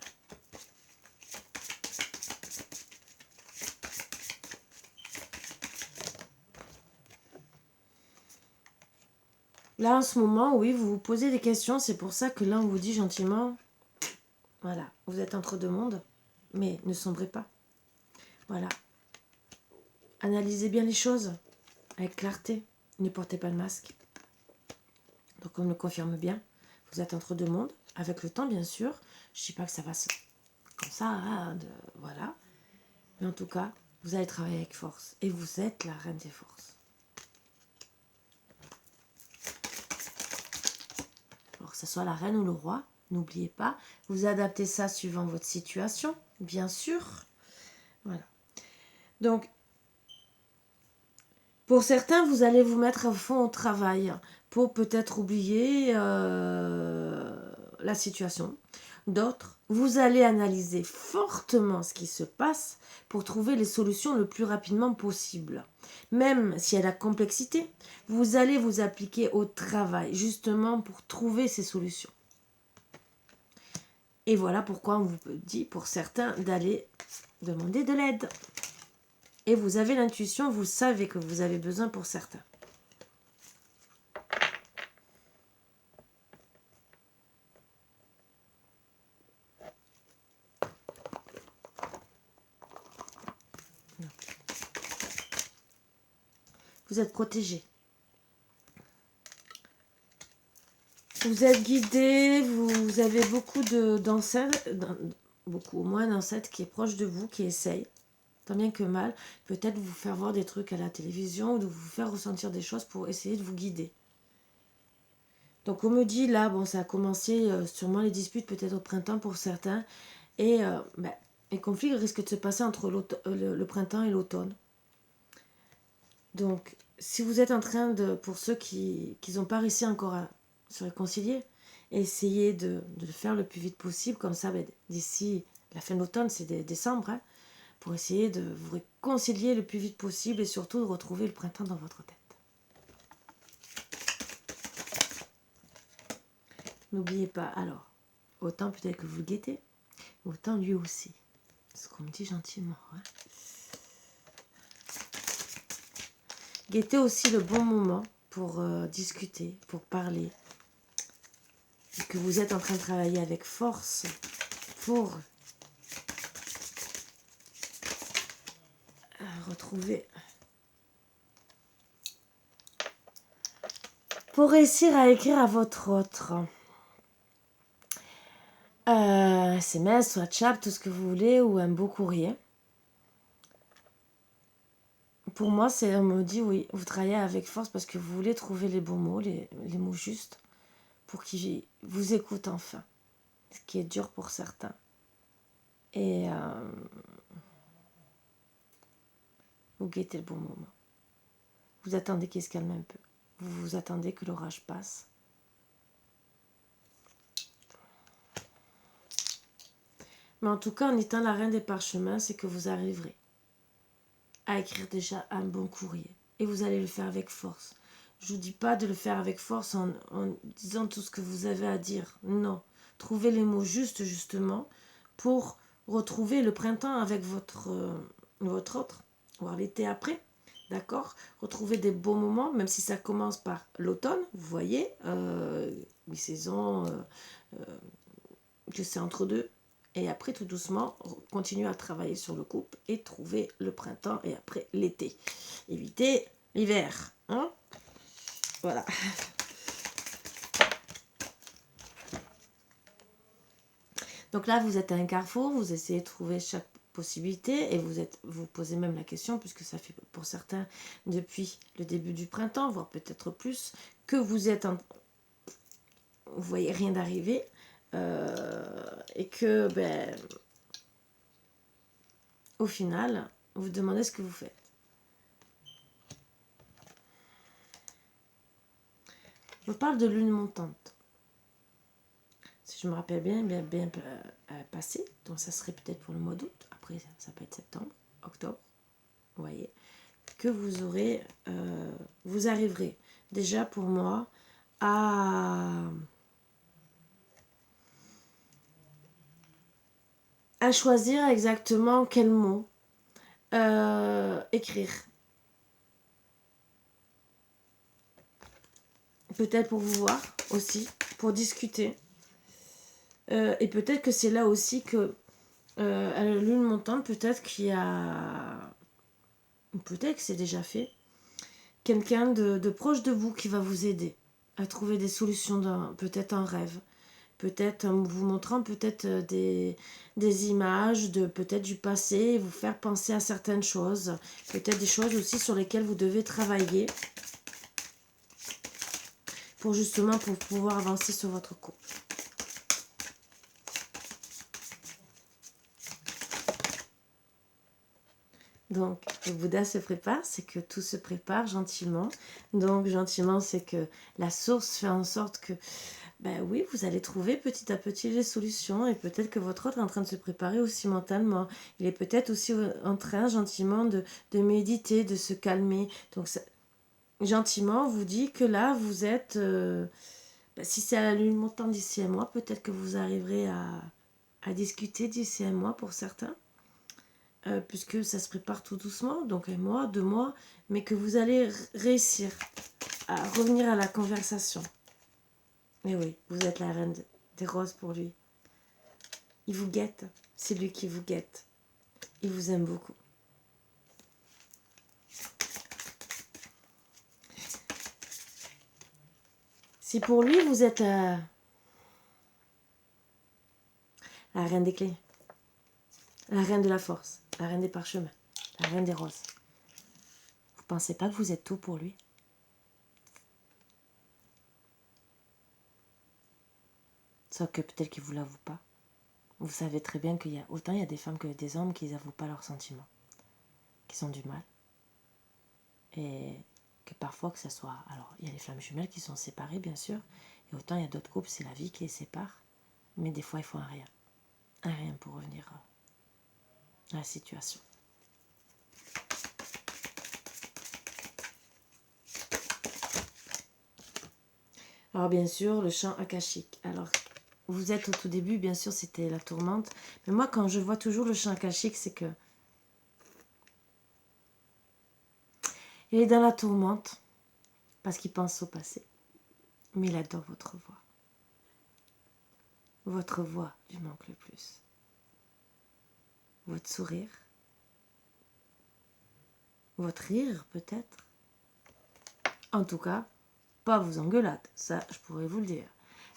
Là, en ce moment, oui, vous vous posez des questions, c'est pour ça que là, on vous dit gentiment, voilà, vous êtes entre deux mondes, mais ne sombrez pas. Voilà. Analysez bien les choses, avec clarté, ne portez pas le masque. Donc, on me le confirme bien, vous êtes entre deux mondes, avec le temps, bien sûr. Je ne dis pas que ça va se... comme ça, hein, voilà. Mais en tout cas, vous allez travailler avec force, et vous êtes la reine des forces. Alors, que ce soit la reine ou le roi, n'oubliez pas, vous adaptez ça suivant votre situation, bien sûr. Voilà. Donc, pour certains, vous allez vous mettre à fond au travail pour peut-être oublier la situation. D'autres, vous allez analyser fortement ce qui se passe pour trouver les solutions le plus rapidement possible. Même s'il y a la complexité, vous allez vous appliquer au travail justement pour trouver ces solutions. Et voilà pourquoi on vous dit pour certains d'aller demander de l'aide. Et vous avez l'intuition, vous savez que vous avez besoin pour certains. Vous êtes protégé. Vous êtes guidé, vous avez beaucoup d'ancêtres, beaucoup au moins d'ancêtres qui est proche de vous, qui essayent, tant bien que mal, peut-être vous faire voir des trucs à la télévision ou de vous faire ressentir des choses pour essayer de vous guider. Donc on me dit là, bon ça a commencé sûrement les disputes peut-être au printemps pour certains, et les conflits risquent de se passer entre le printemps et l'automne. Donc si vous êtes en train de, pour ceux qui n'ont pas réussi encore à se réconcilier, essayez de le faire le plus vite possible, comme ça d'ici la fin de l'automne, c'est décembre, hein, pour essayer de vous réconcilier le plus vite possible et surtout de retrouver le printemps dans votre tête. N'oubliez pas, alors, autant peut-être que vous le guettez, autant lui aussi. Ce qu'on me dit gentiment. Hein. Guettez aussi le bon moment pour discuter, pour parler. Et que vous êtes en train de travailler avec force pour retrouver. Pour réussir à écrire à votre autre. SMS, WhatsApp, tout ce que vous voulez, ou un beau courrier. Pour moi, on me dit oui, vous travaillez avec force parce que vous voulez trouver les bons mots, les mots justes, pour qu'ils vous écoutent enfin. Ce qui est dur pour certains. Et vous guettez le bon moment. Vous attendez qu'il se calme un peu. Vous attendez que l'orage passe. Mais en tout cas, en étant la reine des parchemins, c'est que vous arriverez à écrire déjà un bon courrier. Et vous allez le faire avec force. Je ne vous dis pas de le faire avec force en disant tout ce que vous avez à dire. Non. Trouvez les mots justes, justement, pour retrouver le printemps avec votre autre, voire l'été après. D'accord? Retrouver des beaux moments, même si ça commence par l'automne, vous voyez, mi-saison, que c'est entre deux. Et après, tout doucement, continuer à travailler sur le couple et trouver le printemps et après l'été. Éviter l'hiver. Hein? Voilà. Donc là, vous êtes à un carrefour, vous essayez de trouver chaque possibilité et vous posez même la question, puisque ça fait pour certains depuis le début du printemps, voire peut-être plus, que vous êtes vous voyez rien d'arriver et que au final, vous demandez ce que vous faites. Je parle de lune montante. Si je me rappelle bien passé, donc ça serait peut-être pour le mois d'août, après ça peut être septembre, octobre, vous voyez, que vous aurez, vous arriverez déjà pour moi à choisir exactement quel mot écrire. Peut-être pour vous voir aussi, pour discuter. Et peut-être que c'est là aussi que à la lune montante, peut-être qu'il y a... Peut-être que c'est déjà fait. Quelqu'un de proche de vous qui va vous aider à trouver des solutions, peut-être un rêve. Peut-être en vous montrant peut-être des images de peut-être du passé et vous faire penser à certaines choses. Peut-être des choses aussi sur lesquelles vous devez travailler pour pouvoir avancer sur votre couple. Donc, le Bouddha se prépare, c'est que tout se prépare gentiment. Donc, gentiment, c'est que la source fait en sorte que, oui, vous allez trouver petit à petit les solutions. Et peut-être que votre autre est en train de se préparer aussi mentalement. Il est peut-être aussi en train, gentiment, de méditer, de se calmer. Donc, ça, gentiment, vous dit que là, vous êtes... si c'est à la lune montante d'ici un mois, peut-être que vous arriverez à discuter d'ici un mois pour certains. Puisque ça se prépare tout doucement, donc un mois, 2 mois, mais que vous allez réussir à revenir à la conversation. Mais oui, vous êtes la reine des roses pour lui. Il vous guette, c'est lui qui vous guette. Il vous aime beaucoup. Si pour lui, vous êtes la reine des clés, la reine de la force, la reine des parchemins, la reine des roses, vous pensez pas que vous êtes tout pour lui? Sauf que peut-être qu'il ne vous l'avoue pas. Vous savez très bien qu'il y a autant il y a des femmes que des hommes qui n'avouent pas leurs sentiments, qui ont du mal. Et que parfois que ça soit... Alors, il y a les flammes jumelles qui sont séparées, bien sûr. Et autant il y a d'autres couples, c'est la vie qui les sépare. Mais des fois, il faut un rien. Un rien pour revenir à la situation. Alors, bien sûr, le chant akashique. Alors, vous êtes au tout début, bien sûr, c'était la tourmente. Mais moi, quand je vois toujours le chant akashique, c'est que... il est dans la tourmente parce qu'il pense au passé. Mais il adore votre voix. Votre voix lui manque le plus. Votre sourire. votre rire peut-être. En tout cas, pas vos engueulades, ça je pourrais vous le dire.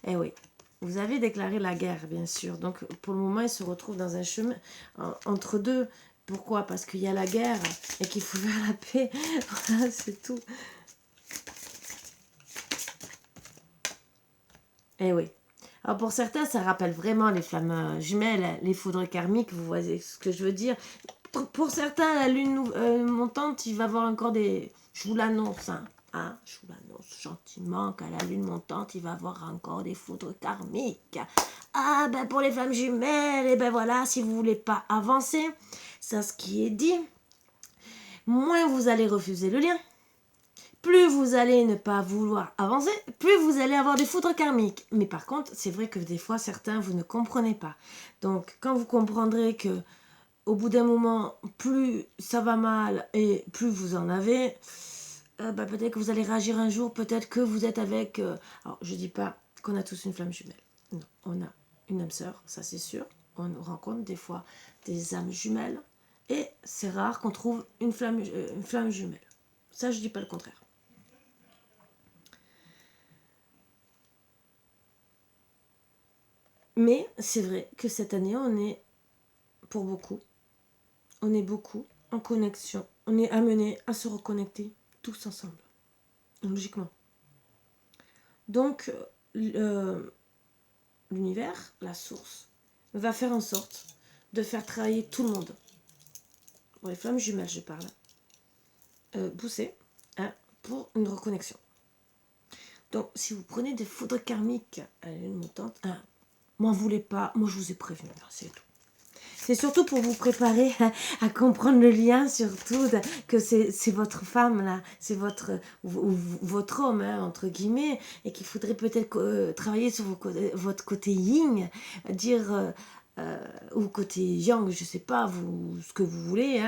Eh oui, vous avez déclaré la guerre bien sûr, donc pour le moment il se retrouve dans un chemin entre deux. Pourquoi? Parce qu'il y a la guerre et qu'il faut faire la paix, voilà c'est tout. Eh oui. Alors pour certains, ça rappelle vraiment les flammes jumelles, les foudres karmiques, vous voyez ce que je veux dire. Pour certains, la lune montante, il va avoir encore des... Je vous l'annonce, hein, je vous l'annonce gentiment qu'à la lune montante, il va avoir encore des foudres karmiques. Ah, ben pour les flammes jumelles, et ben voilà, si vous voulez pas avancer, c'est ce qui est dit, moins vous allez refuser le lien. Plus vous allez ne pas vouloir avancer, plus vous allez avoir des foudres karmiques. Mais par contre, c'est vrai que des fois, certains, vous ne comprenez pas. Donc, quand vous comprendrez que au bout d'un moment, plus ça va mal et plus vous en avez, peut-être que vous allez réagir un jour, peut-être que vous êtes avec... alors, je ne dis pas qu'on a tous une flamme jumelle. Non, on a une âme sœur, ça c'est sûr. On rencontre des fois des âmes jumelles. Et c'est rare qu'on trouve une flamme jumelle. Ça, je ne dis pas le contraire. Mais c'est vrai que cette année, on est, pour beaucoup, on est beaucoup en connexion. On est amené à se reconnecter tous ensemble, logiquement. Donc, l'univers, la source, va faire en sorte de faire travailler tout le monde. Pour les flammes jumelles, je parle. Pousser pour une reconnexion. Donc, si vous prenez des foudres karmiques à la lune montante, m'en voulez pas, moi je vous ai prévenu, c'est tout. C'est surtout pour vous préparer à comprendre le lien, surtout que c'est votre femme là, c'est votre homme entre guillemets, et qu'il faudrait peut-être travailler sur votre côté yin, dire ou côté yang, je sais pas, vous ce que vous voulez,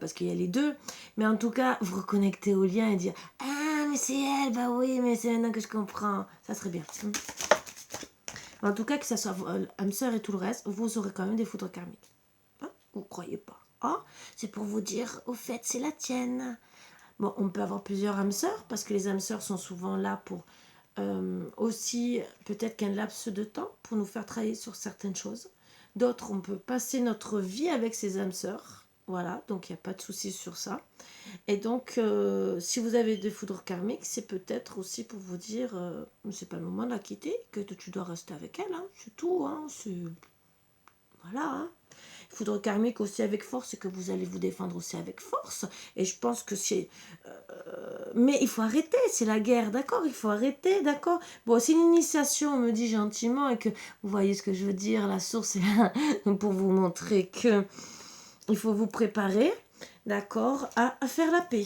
parce qu'il y a les deux, mais en tout cas vous reconnecter au lien et dire ah mais c'est elle, bah oui mais c'est maintenant que je comprends, ça serait bien. En tout cas, que ça soit âme sœur et tout le reste, vous aurez quand même des foudres karmiques. Vous croyez pas. C'est pour vous dire, au fait, c'est la tienne. Bon, on peut avoir plusieurs âmes sœurs, parce que les âmes sœurs sont souvent là pour aussi, peut-être qu'un laps de temps, pour nous faire travailler sur certaines choses. D'autres, on peut passer notre vie avec ces âmes sœurs. Voilà, donc il n'y a pas de souci sur ça. Et donc, si vous avez des foudres karmiques, c'est peut-être aussi pour vous dire, c'est pas le moment de la quitter, que tu dois rester avec elle, c'est tout, voilà. Foudre karmique aussi avec force, c'est que vous allez vous défendre aussi avec force. Et je pense que c'est... mais il faut arrêter, c'est la guerre, d'accord? Il faut arrêter, d'accord? Bon, c'est une initiation, on me dit gentiment, et que vous voyez ce que je veux dire, la source est là pour vous montrer que il faut vous préparer, d'accord, à faire la paix.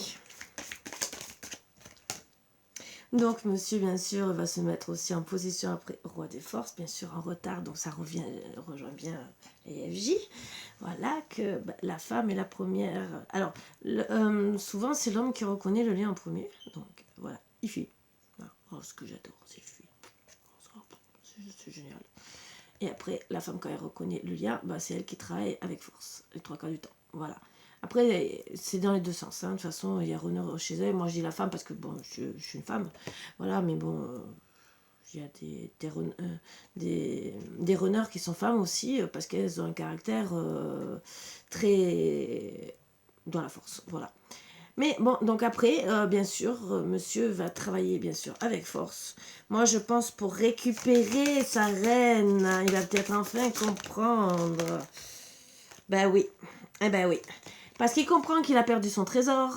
Donc, monsieur, bien sûr, va se mettre aussi en position après roi des forces, bien sûr en retard, donc ça rejoint bien les FJ. Voilà, que la femme est la première. Alors, souvent, c'est l'homme qui reconnaît le lien en premier. Donc, voilà, il fuit. Voilà. Ce que j'adore, c'est fuit. C'est génial. Et après, la femme, quand elle reconnaît le lien, c'est elle qui travaille avec force, les 3 quarts du temps. Voilà. Après, c'est dans les deux sens. De toute façon, il y a runner chez elle. Moi, je dis la femme parce que, bon, je suis une femme. Voilà, mais bon, il y a des runners qui sont femmes aussi, parce qu'elles ont un caractère très dans la force. Voilà. Mais bon, donc après, bien sûr, monsieur va travailler, bien sûr, avec force. Moi, je pense pour récupérer sa reine, il va peut-être enfin comprendre. Ben oui, eh ben oui. Parce qu'il comprend qu'il a perdu son trésor.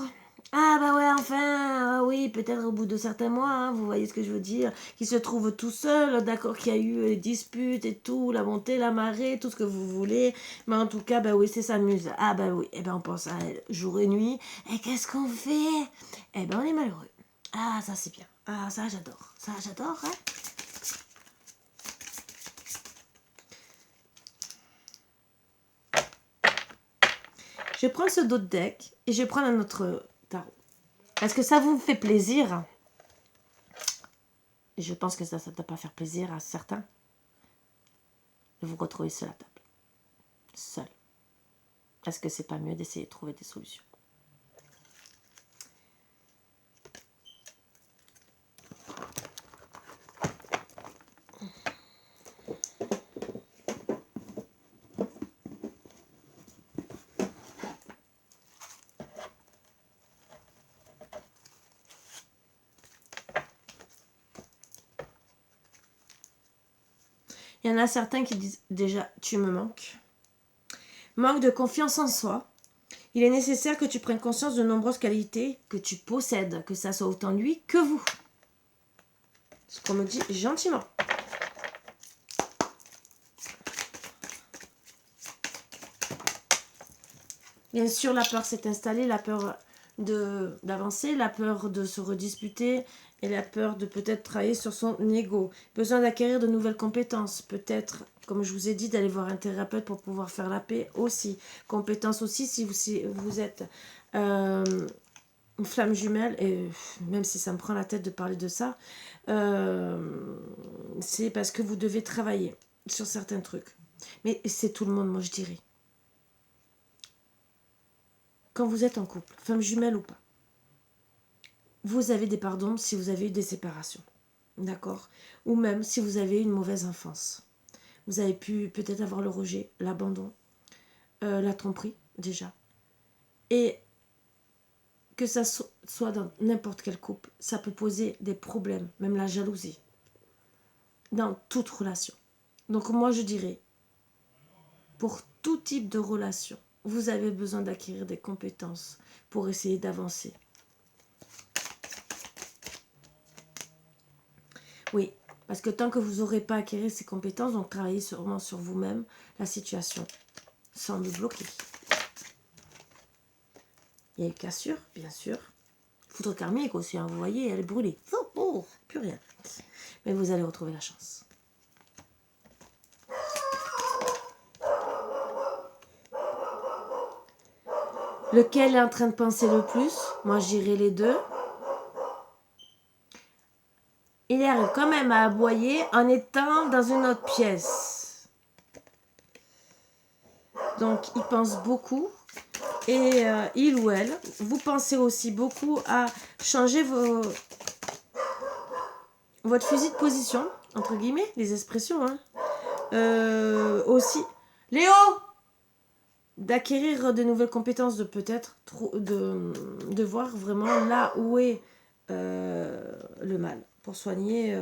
Ah bah ouais, enfin, oui, peut-être au bout de certains mois, vous voyez ce que je veux dire, qu'il se trouve tout seul, d'accord, qu'il y a eu des disputes et tout, la montée, la marée, tout ce que vous voulez, mais en tout cas, bah oui, c'est sa muse. Ah bah oui, et ben on pense à elle jour et nuit, et qu'est-ce qu'on fait? Eh ben on est malheureux. Ah, ça c'est bien. Ah, ça j'adore, hein. Je vais prendre ce dos de deck, et je vais prendre un autre tarot. Est-ce que ça vous fait plaisir? Je pense que ça ne doit pas faire plaisir à certains de vous retrouver seul à table. Seul. Est-ce que c'est pas mieux d'essayer de trouver des solutions? Il y en a certains qui disent déjà, tu me manques. Manque de confiance en soi. Il est nécessaire que tu prennes conscience de nombreuses qualités que tu possèdes, que ça soit autant lui que vous. Ce qu'on me dit gentiment. Bien sûr, la peur s'est installée, la peur d'avancer, la peur de se redisputer et la peur de peut-être travailler sur son ego. Besoin d'acquérir de nouvelles compétences, peut-être, comme je vous ai dit, d'aller voir un thérapeute pour pouvoir faire la paix aussi. Compétences aussi si vous êtes une flamme jumelle, et même si ça me prend la tête de parler de ça, c'est parce que vous devez travailler sur certains trucs. Mais c'est tout le monde, moi je dirais. Quand vous êtes en couple, femme jumelle ou pas, vous avez des parts d'ombre si vous avez eu des séparations, d'accord? Ou même si vous avez eu une mauvaise enfance. Vous avez pu peut-être avoir le rejet, l'abandon, la tromperie déjà. Et que ça soit dans n'importe quel couple, ça peut poser des problèmes, même la jalousie, dans toute relation. Donc moi je dirais, pour tout type de relation, vous avez besoin d'acquérir des compétences pour essayer d'avancer. Oui, parce que tant que vous n'aurez pas acquis ces compétences, donc travaillez sûrement sur vous-même, la situation semble bloquée. Il y a eu cassure, bien sûr. Foudre karmique aussi, hein, vous voyez, elle est brûlée. Oh, plus rien. Mais vous allez retrouver la chance. Lequel est en train de penser le plus? Moi, je dirais les deux. Il arrive quand même à aboyer en étant dans une autre pièce. Donc, il pense beaucoup. Et il ou elle, vous pensez aussi beaucoup à changer votre fusil de position, entre guillemets, les expressions. Hein. Aussi, Léo, d'acquérir de nouvelles compétences, de peut-être de voir vraiment là où est le mal, pour soigner...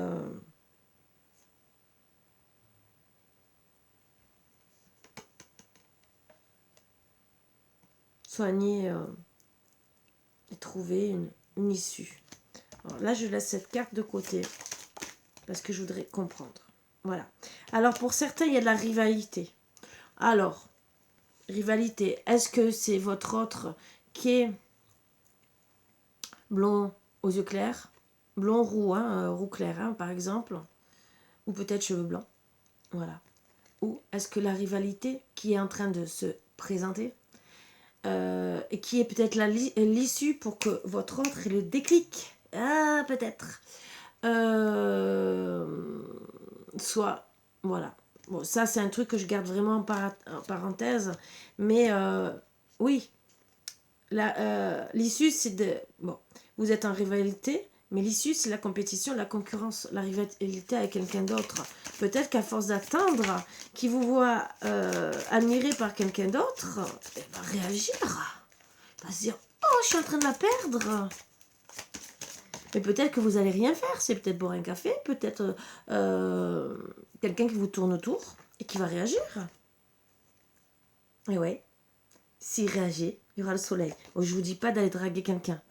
et trouver une issue. Alors là, je laisse cette carte de côté parce que je voudrais comprendre. Voilà. Alors, pour certains, il y a de la rivalité. Alors, rivalité, est-ce que c'est votre autre qui est blond aux yeux clairs, blond roux, hein, roux clair, hein, par exemple, ou peut-être cheveux blancs, voilà. Ou est-ce que la rivalité qui est en train de se présenter et qui est peut-être l'issue pour que votre autre ait le déclic, peut-être, soit, voilà. Bon, ça c'est un truc que je garde vraiment en parenthèse, mais oui, l'issue c'est de, bon, vous êtes en rivalité, mais l'issue c'est la compétition, la concurrence, la rivalité avec quelqu'un d'autre. Peut-être qu'à force d'attendre qu'il vous voit admiré par quelqu'un d'autre, il va réagir. Il va se dire, oh, je suis en train de la perdre. Mais peut-être que vous n'allez rien faire. C'est peut-être boire un café, peut-être quelqu'un qui vous tourne autour et qui va réagir. Et ouais, s'il réagit, il y aura le soleil. Bon, je ne vous dis pas d'aller draguer quelqu'un.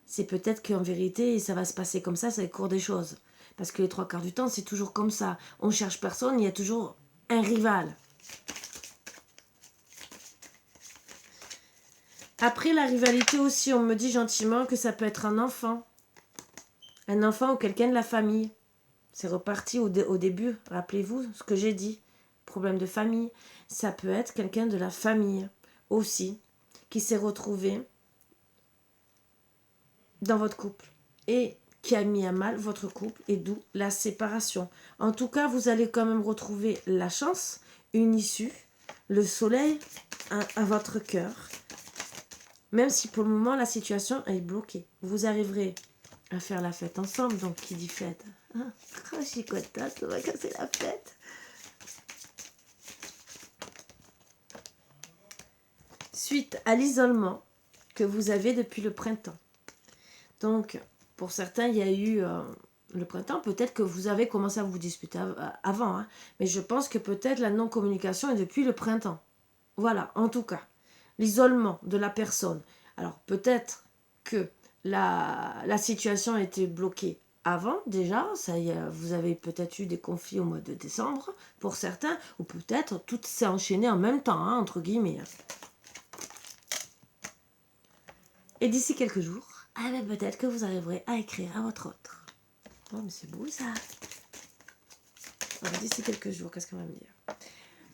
C'est peut-être qu'en vérité, ça va se passer comme ça, c'est le cours des choses. Parce que les 3/4 du temps, c'est toujours comme ça. On cherche personne, il y a toujours un rival. Après la rivalité aussi, on me dit gentiment que ça peut être un enfant. Un enfant ou quelqu'un de la famille. C'est reparti au début, rappelez-vous ce que j'ai dit. Problème de famille. Ça peut être quelqu'un de la famille aussi, qui s'est retrouvé dans votre couple et qui a mis à mal votre couple et d'où la séparation. En tout cas, vous allez quand même retrouver la chance, une issue, le soleil à votre cœur. Même si pour le moment, la situation est bloquée. Vous arriverez à faire la fête ensemble. Donc, qui dit fête? Je suis contente, on va casser la fête. Suite à l'isolement que vous avez depuis le printemps. Donc, pour certains, il y a eu le printemps, peut-être que vous avez commencé à vous disputer avant, hein, mais je pense que peut-être la non-communication est depuis le printemps. Voilà, en tout cas, l'isolement de la personne. Alors peut-être que la situation a été bloquée avant déjà, ça y est, vous avez peut-être eu des conflits au mois de décembre pour certains, ou peut-être tout s'est enchaîné en même temps, hein, entre guillemets. Et d'ici quelques jours, ah ben peut-être que vous arriverez à écrire à votre autre. Oh mais c'est beau ça. Alors, d'ici quelques jours, qu'est-ce qu'on va me dire?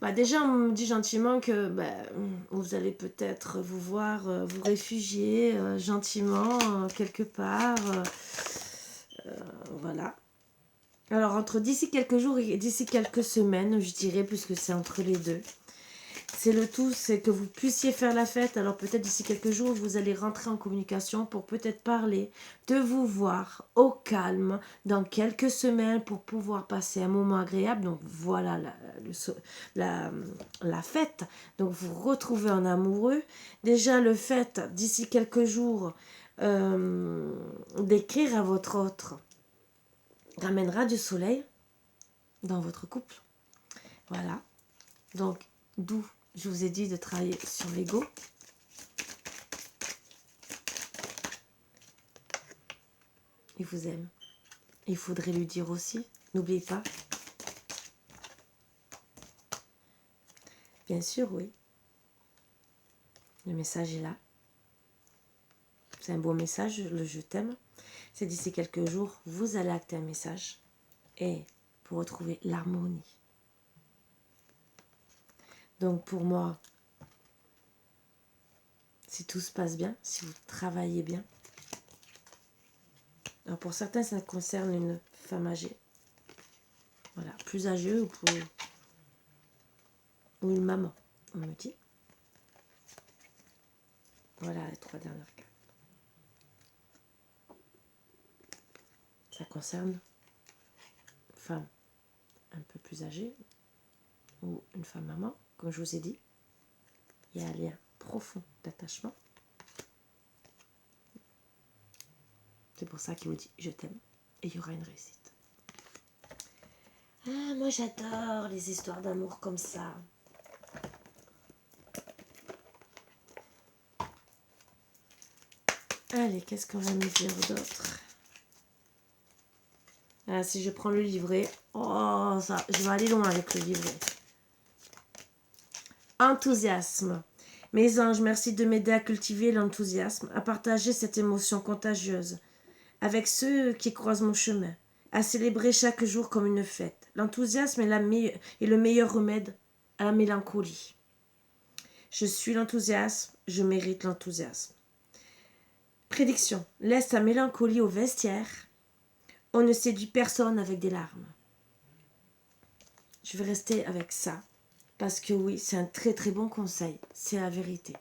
Bah déjà, on me dit gentiment que vous allez peut-être vous voir, vous réfugier gentiment quelque part. Voilà. Alors, entre d'ici quelques jours et d'ici quelques semaines, je dirais, puisque c'est entre les deux. C'est le tout, c'est que vous puissiez faire la fête. Alors peut-être d'ici quelques jours, vous allez rentrer en communication pour peut-être parler, de vous voir au calme dans quelques semaines pour pouvoir passer un moment agréable. Donc voilà la fête. Donc vous retrouvez en amoureux. Déjà le fait d'ici quelques jours d'écrire à votre autre ramènera du soleil dans votre couple. Voilà. Donc d'où je vous ai dit de travailler sur l'ego. Il vous aime. Il faudrait lui dire aussi. N'oubliez pas. Bien sûr, oui. Le message est là. C'est un beau message, le je t'aime. C'est d'ici quelques jours, vous allez acter un message. Et pour retrouver l'harmonie. Donc pour moi, si tout se passe bien, si vous travaillez bien. Alors pour certains, ça concerne une femme âgée. Voilà, plus âgée ou une maman, on me dit. Voilà les 3 dernières cartes. Ça concerne une femme un peu plus âgée ou une femme maman, comme je vous ai dit. Il y a un lien profond d'attachement. C'est pour ça qu'il vous dit je t'aime et il y aura une réussite. Ah, moi j'adore les histoires d'amour comme ça. Allez, qu'est-ce qu'on va me dire d'autre? Ah, si je prends le livret, oh ça, je vais aller loin avec le livret. Enthousiasme. Mes anges, merci de m'aider à cultiver l'enthousiasme, à partager cette émotion contagieuse avec ceux qui croisent mon chemin, à célébrer chaque jour comme une fête. L'enthousiasme est le meilleur remède à la mélancolie. Je suis l'enthousiasme, je mérite l'enthousiasme. Prédiction. Laisse ta mélancolie au vestiaire. On ne séduit personne avec des larmes. Je vais rester avec ça. Parce que oui, c'est un très très bon conseil. C'est la vérité.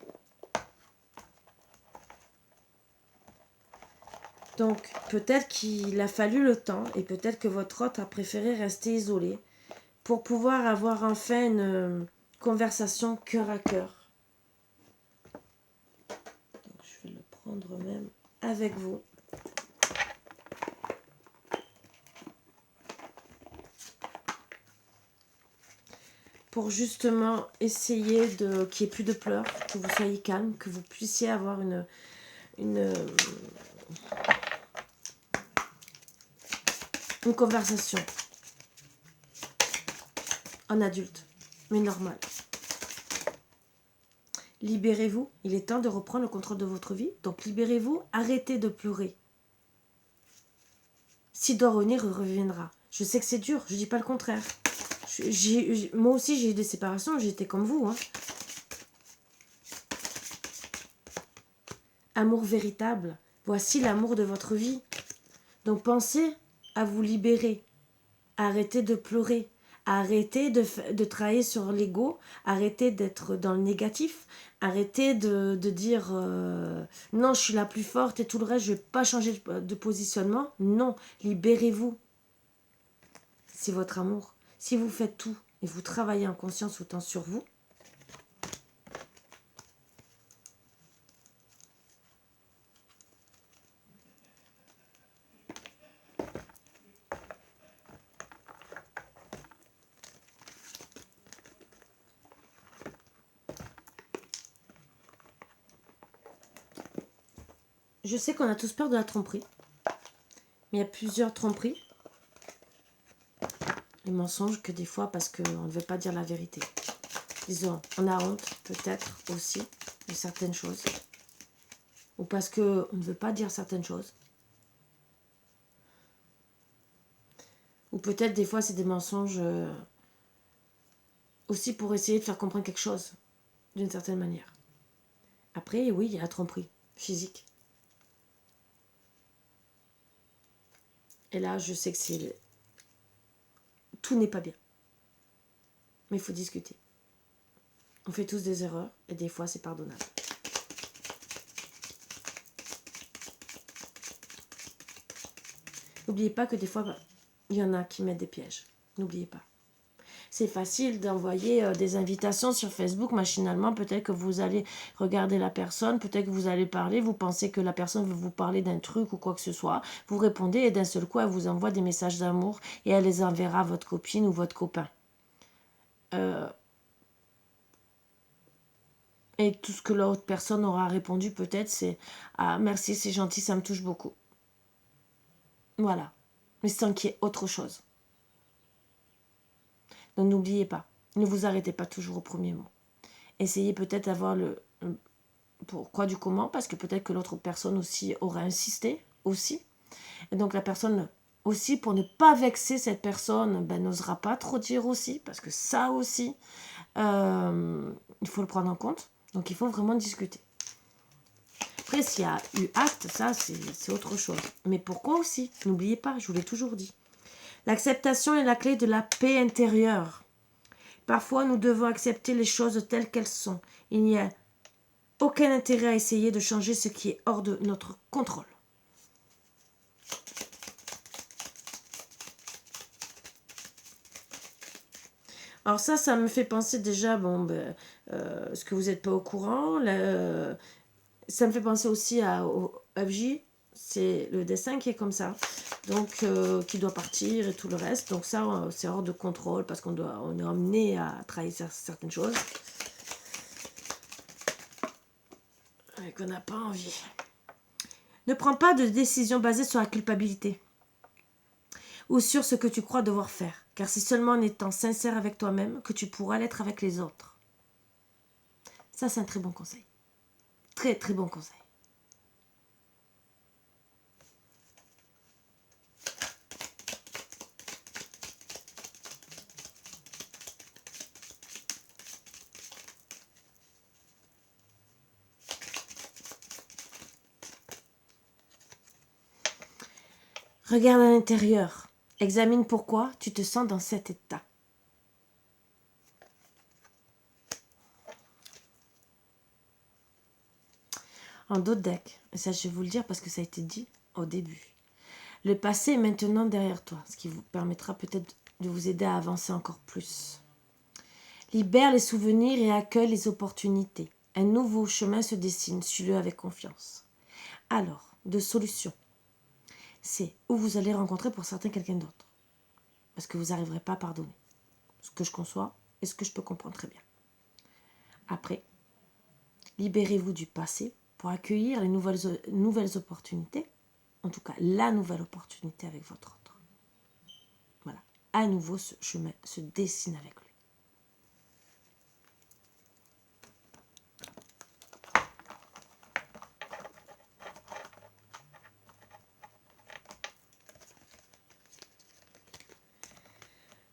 Donc, peut-être qu'il a fallu le temps et peut-être que votre hôte a préféré rester isolé pour pouvoir avoir enfin une conversation cœur à cœur. Donc, je vais le prendre même avec vous. Pour justement essayer qu'il n'y ait plus de pleurs, que vous soyez calme, que vous puissiez avoir une conversation en adulte, mais normal. Libérez-vous, il est temps de reprendre le contrôle de votre vie, donc libérez-vous, arrêtez de pleurer. S'il doit revenir, il reviendra. Je sais que c'est dur, je ne dis pas le contraire. Moi aussi j'ai eu des séparations, j'étais comme vous. Hein. Amour véritable, voici l'amour de votre vie. Donc pensez à vous libérer, arrêtez de pleurer, arrêtez de travailler sur l'ego, arrêtez d'être dans le négatif, arrêtez de dire non je suis la plus forte et tout le reste je ne vais pas changer de positionnement. Non, libérez-vous. C'est votre amour. Si vous faites tout et vous travaillez en conscience autant sur vous, Je sais qu'on a tous peur de la tromperie. Mais il y a plusieurs tromperies. Les mensonges que des fois parce qu'on ne veut pas dire la vérité. Disons, on a honte peut-être aussi de certaines choses. Ou parce qu'on ne veut pas dire certaines choses. Ou peut-être des fois c'est des mensonges aussi pour essayer de faire comprendre quelque chose d'une certaine manière. Après, oui, il y a la tromperie physique. Et là, je sais que tout n'est pas bien. Mais il faut discuter. On fait tous des erreurs et des fois c'est pardonnable. N'oubliez pas que des fois, il y en a qui mettent des pièges. N'oubliez pas. C'est facile d'envoyer des invitations sur Facebook machinalement. Peut-être que vous allez regarder la personne, peut-être que vous allez parler, vous pensez que la personne veut vous parler d'un truc ou quoi que ce soit. Vous répondez et d'un seul coup, elle vous envoie des messages d'amour et elle les enverra à votre copine ou votre copain. Et tout ce que l'autre personne aura répondu peut-être, c'est « Ah, merci, c'est gentil, ça me touche beaucoup. » Voilà. Mais sans qu'il y ait autre chose. Donc n'oubliez pas, ne vous arrêtez pas toujours au premier mot. Essayez peut-être d'avoir le pourquoi du comment, parce que peut-être que l'autre personne aussi aura insisté, aussi. Et donc la personne aussi, pour ne pas vexer cette personne, n'osera pas trop dire aussi, parce que ça aussi, il faut le prendre en compte. Donc il faut vraiment discuter. Après, s'il y a eu acte, ça, c'est autre chose. Mais pourquoi aussi? N'oubliez pas, je vous l'ai toujours dit. L'acceptation est la clé de la paix intérieure. Parfois, nous devons accepter les choses telles qu'elles sont. Il n'y a aucun intérêt à essayer de changer ce qui est hors de notre contrôle. Alors ça me fait penser déjà, ce que vous n'êtes pas au courant, ça me fait penser aussi au FJ, c'est le dessin qui est comme ça, donc qui doit partir et tout le reste, donc ça c'est hors de contrôle parce on est amené à trahir certaines choses et qu'on n'a pas envie. Ne prends pas de décision basée sur la culpabilité ou sur ce que tu crois devoir faire, car c'est seulement en étant sincère avec toi-même que tu pourras l'être avec les autres. Ça, c'est un très bon conseil. Très, très bon conseil. Regarde à l'intérieur. Examine pourquoi tu te sens dans cet état. En d'autres decks, et ça je vais vous le dire parce que ça a été dit au début. Le passé est maintenant derrière toi, ce qui vous permettra peut-être de vous aider à avancer encore plus. Libère les souvenirs et accueille les opportunités. Un nouveau chemin se dessine, suis-le avec confiance. Alors, deux solutions. C'est où vous allez rencontrer pour certains quelqu'un d'autre. Parce que vous n'arriverez pas à pardonner. Ce que je conçois et ce que je peux comprendre très bien. Après, libérez-vous du passé pour accueillir les nouvelles opportunités. En tout cas, la nouvelle opportunité avec votre autre. Voilà. À nouveau, ce chemin se dessine avec lui.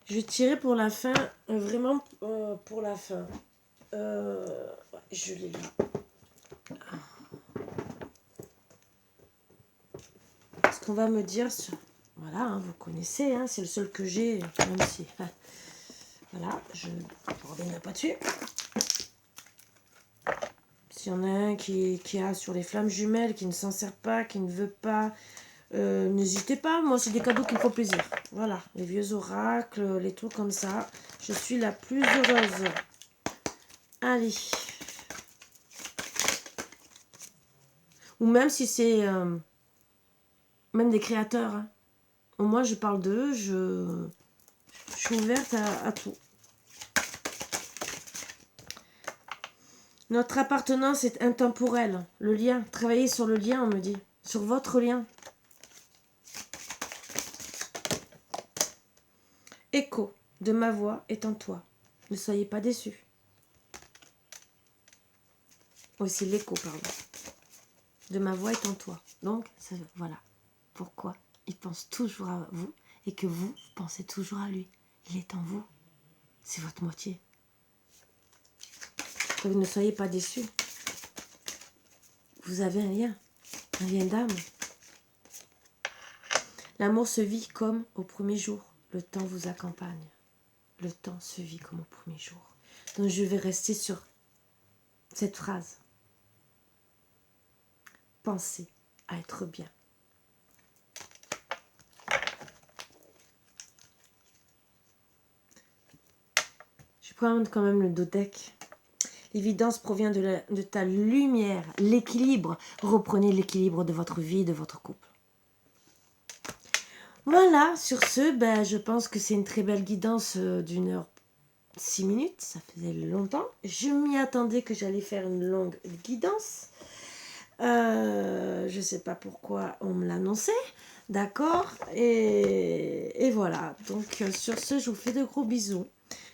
Je vais tirer pour la fin, vraiment pour la fin. Je l'ai là. Ce qu'on va me dire sur... Voilà, hein, vous connaissez, hein, c'est le seul que j'ai, même si... Voilà, je ne reviendrai pas dessus. S'il y en a un qui a sur les flammes jumelles, qui ne s'en sert pas, qui ne veut pas... n'hésitez pas, moi c'est des cadeaux qui me font plaisir. Voilà, les vieux oracles, les trucs comme ça. Je suis la plus heureuse. Allez. Ou même si c'est... même des créateurs. Hein. Au moins je parle d'eux, je suis ouverte à tout. Notre appartenance est intemporelle. Le lien. Travaillez sur le lien, on me dit. Sur votre lien. Écho de ma voix est en toi. Ne soyez pas déçus. Aussi l'écho, pardon. De ma voix est en toi. Donc, voilà. Pourquoi il pense toujours à vous et que vous pensez toujours à lui. Il est en vous. C'est votre moitié. Donc, ne soyez pas déçus. Vous avez un lien d'âme. L'amour se vit comme au premier jour. Le temps vous accompagne. Le temps se vit comme au premier jour. Donc je vais rester sur cette phrase. Pensez à être bien. Je prends quand même le dodeck. L'évidence provient de ta lumière, l'équilibre. Reprenez l'équilibre de votre vie, de votre couple. Voilà, sur ce, je pense que c'est une très belle guidance d'1 h 6 minutes. Ça faisait longtemps. Je m'y attendais que j'allais faire une longue guidance. Je ne sais pas pourquoi on me l'annonçait. D'accord, et voilà. Donc, sur ce, je vous fais de gros bisous.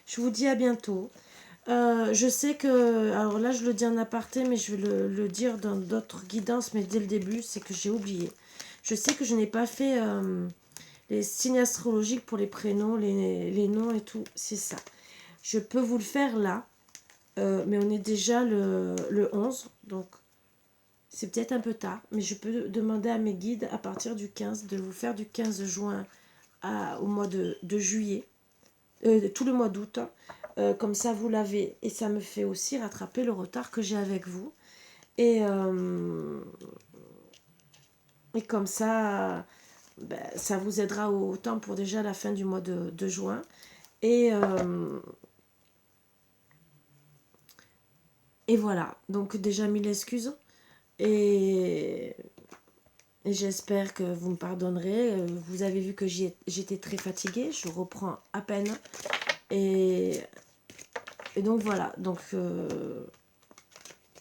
Je vous dis à bientôt. Je sais que, alors là je le dis en aparté, mais je vais le dire dans d'autres guidances, mais dès le début, c'est que j'ai oublié. Je sais que je n'ai pas fait les signes astrologiques pour les prénoms, les noms et tout, c'est ça. Je peux vous le faire là, mais on est déjà le 11, donc c'est peut-être un peu tard, mais je peux demander à mes guides à partir du 15 de vous faire du 15 juin au mois de juillet, tout le mois d'août, comme ça vous l'avez, et ça me fait aussi rattraper le retard que j'ai avec vous, et comme ça ça vous aidera autant pour déjà la fin du mois de juin, et voilà, donc déjà 1000 excuses, et j'espère que vous me pardonnerez. Vous avez vu que j'étais très fatiguée, je reprends à peine, et donc voilà, donc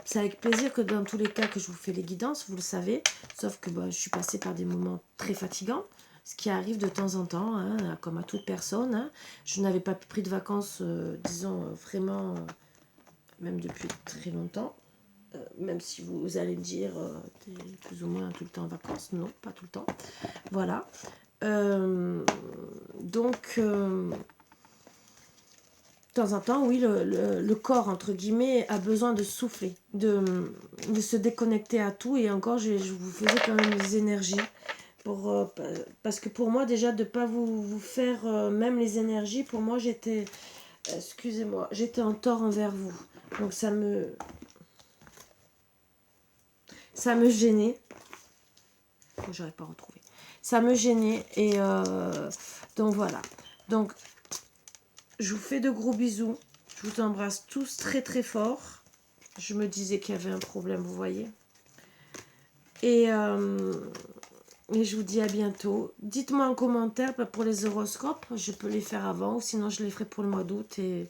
c'est avec plaisir que dans tous les cas que je vous fais les guidances, vous le savez, sauf que je suis passée par des moments très fatigants, ce qui arrive de temps en temps, hein, comme à toute personne, hein. Je n'avais pas pris de vacances, disons, vraiment, même depuis très longtemps, même si vous allez me dire, t'es plus ou moins tout le temps en vacances. Non, pas tout le temps. Voilà. Donc... de temps en temps, oui, le corps, entre guillemets, a besoin de souffler, de se déconnecter à tout. Et encore, je vous faisais quand même les énergies. Parce que pour moi, déjà, de ne pas vous faire même les énergies, pour moi, j'étais... Excusez-moi, j'étais en tort envers vous. Donc ça me gênait. J'aurais pas retrouvé. Ça me gênait. Et donc voilà. Donc... je vous fais de gros bisous. Je vous embrasse tous très très fort. Je me disais qu'il y avait un problème, vous voyez. Et je vous dis à bientôt. Dites-moi en commentaire pour les horoscopes. Je peux les faire avant, ou sinon je les ferai pour le mois d'août. Et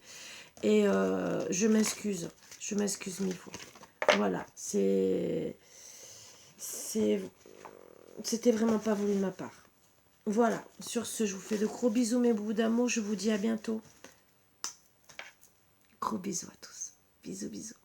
je m'excuse. Je m'excuse 1000 fois. Voilà. C'était vraiment pas voulu de ma part. Voilà. Sur ce, je vous fais de gros bisous, mes bouts d'amour. Je vous dis à bientôt. Gros bisous à tous. Bisous, bisous.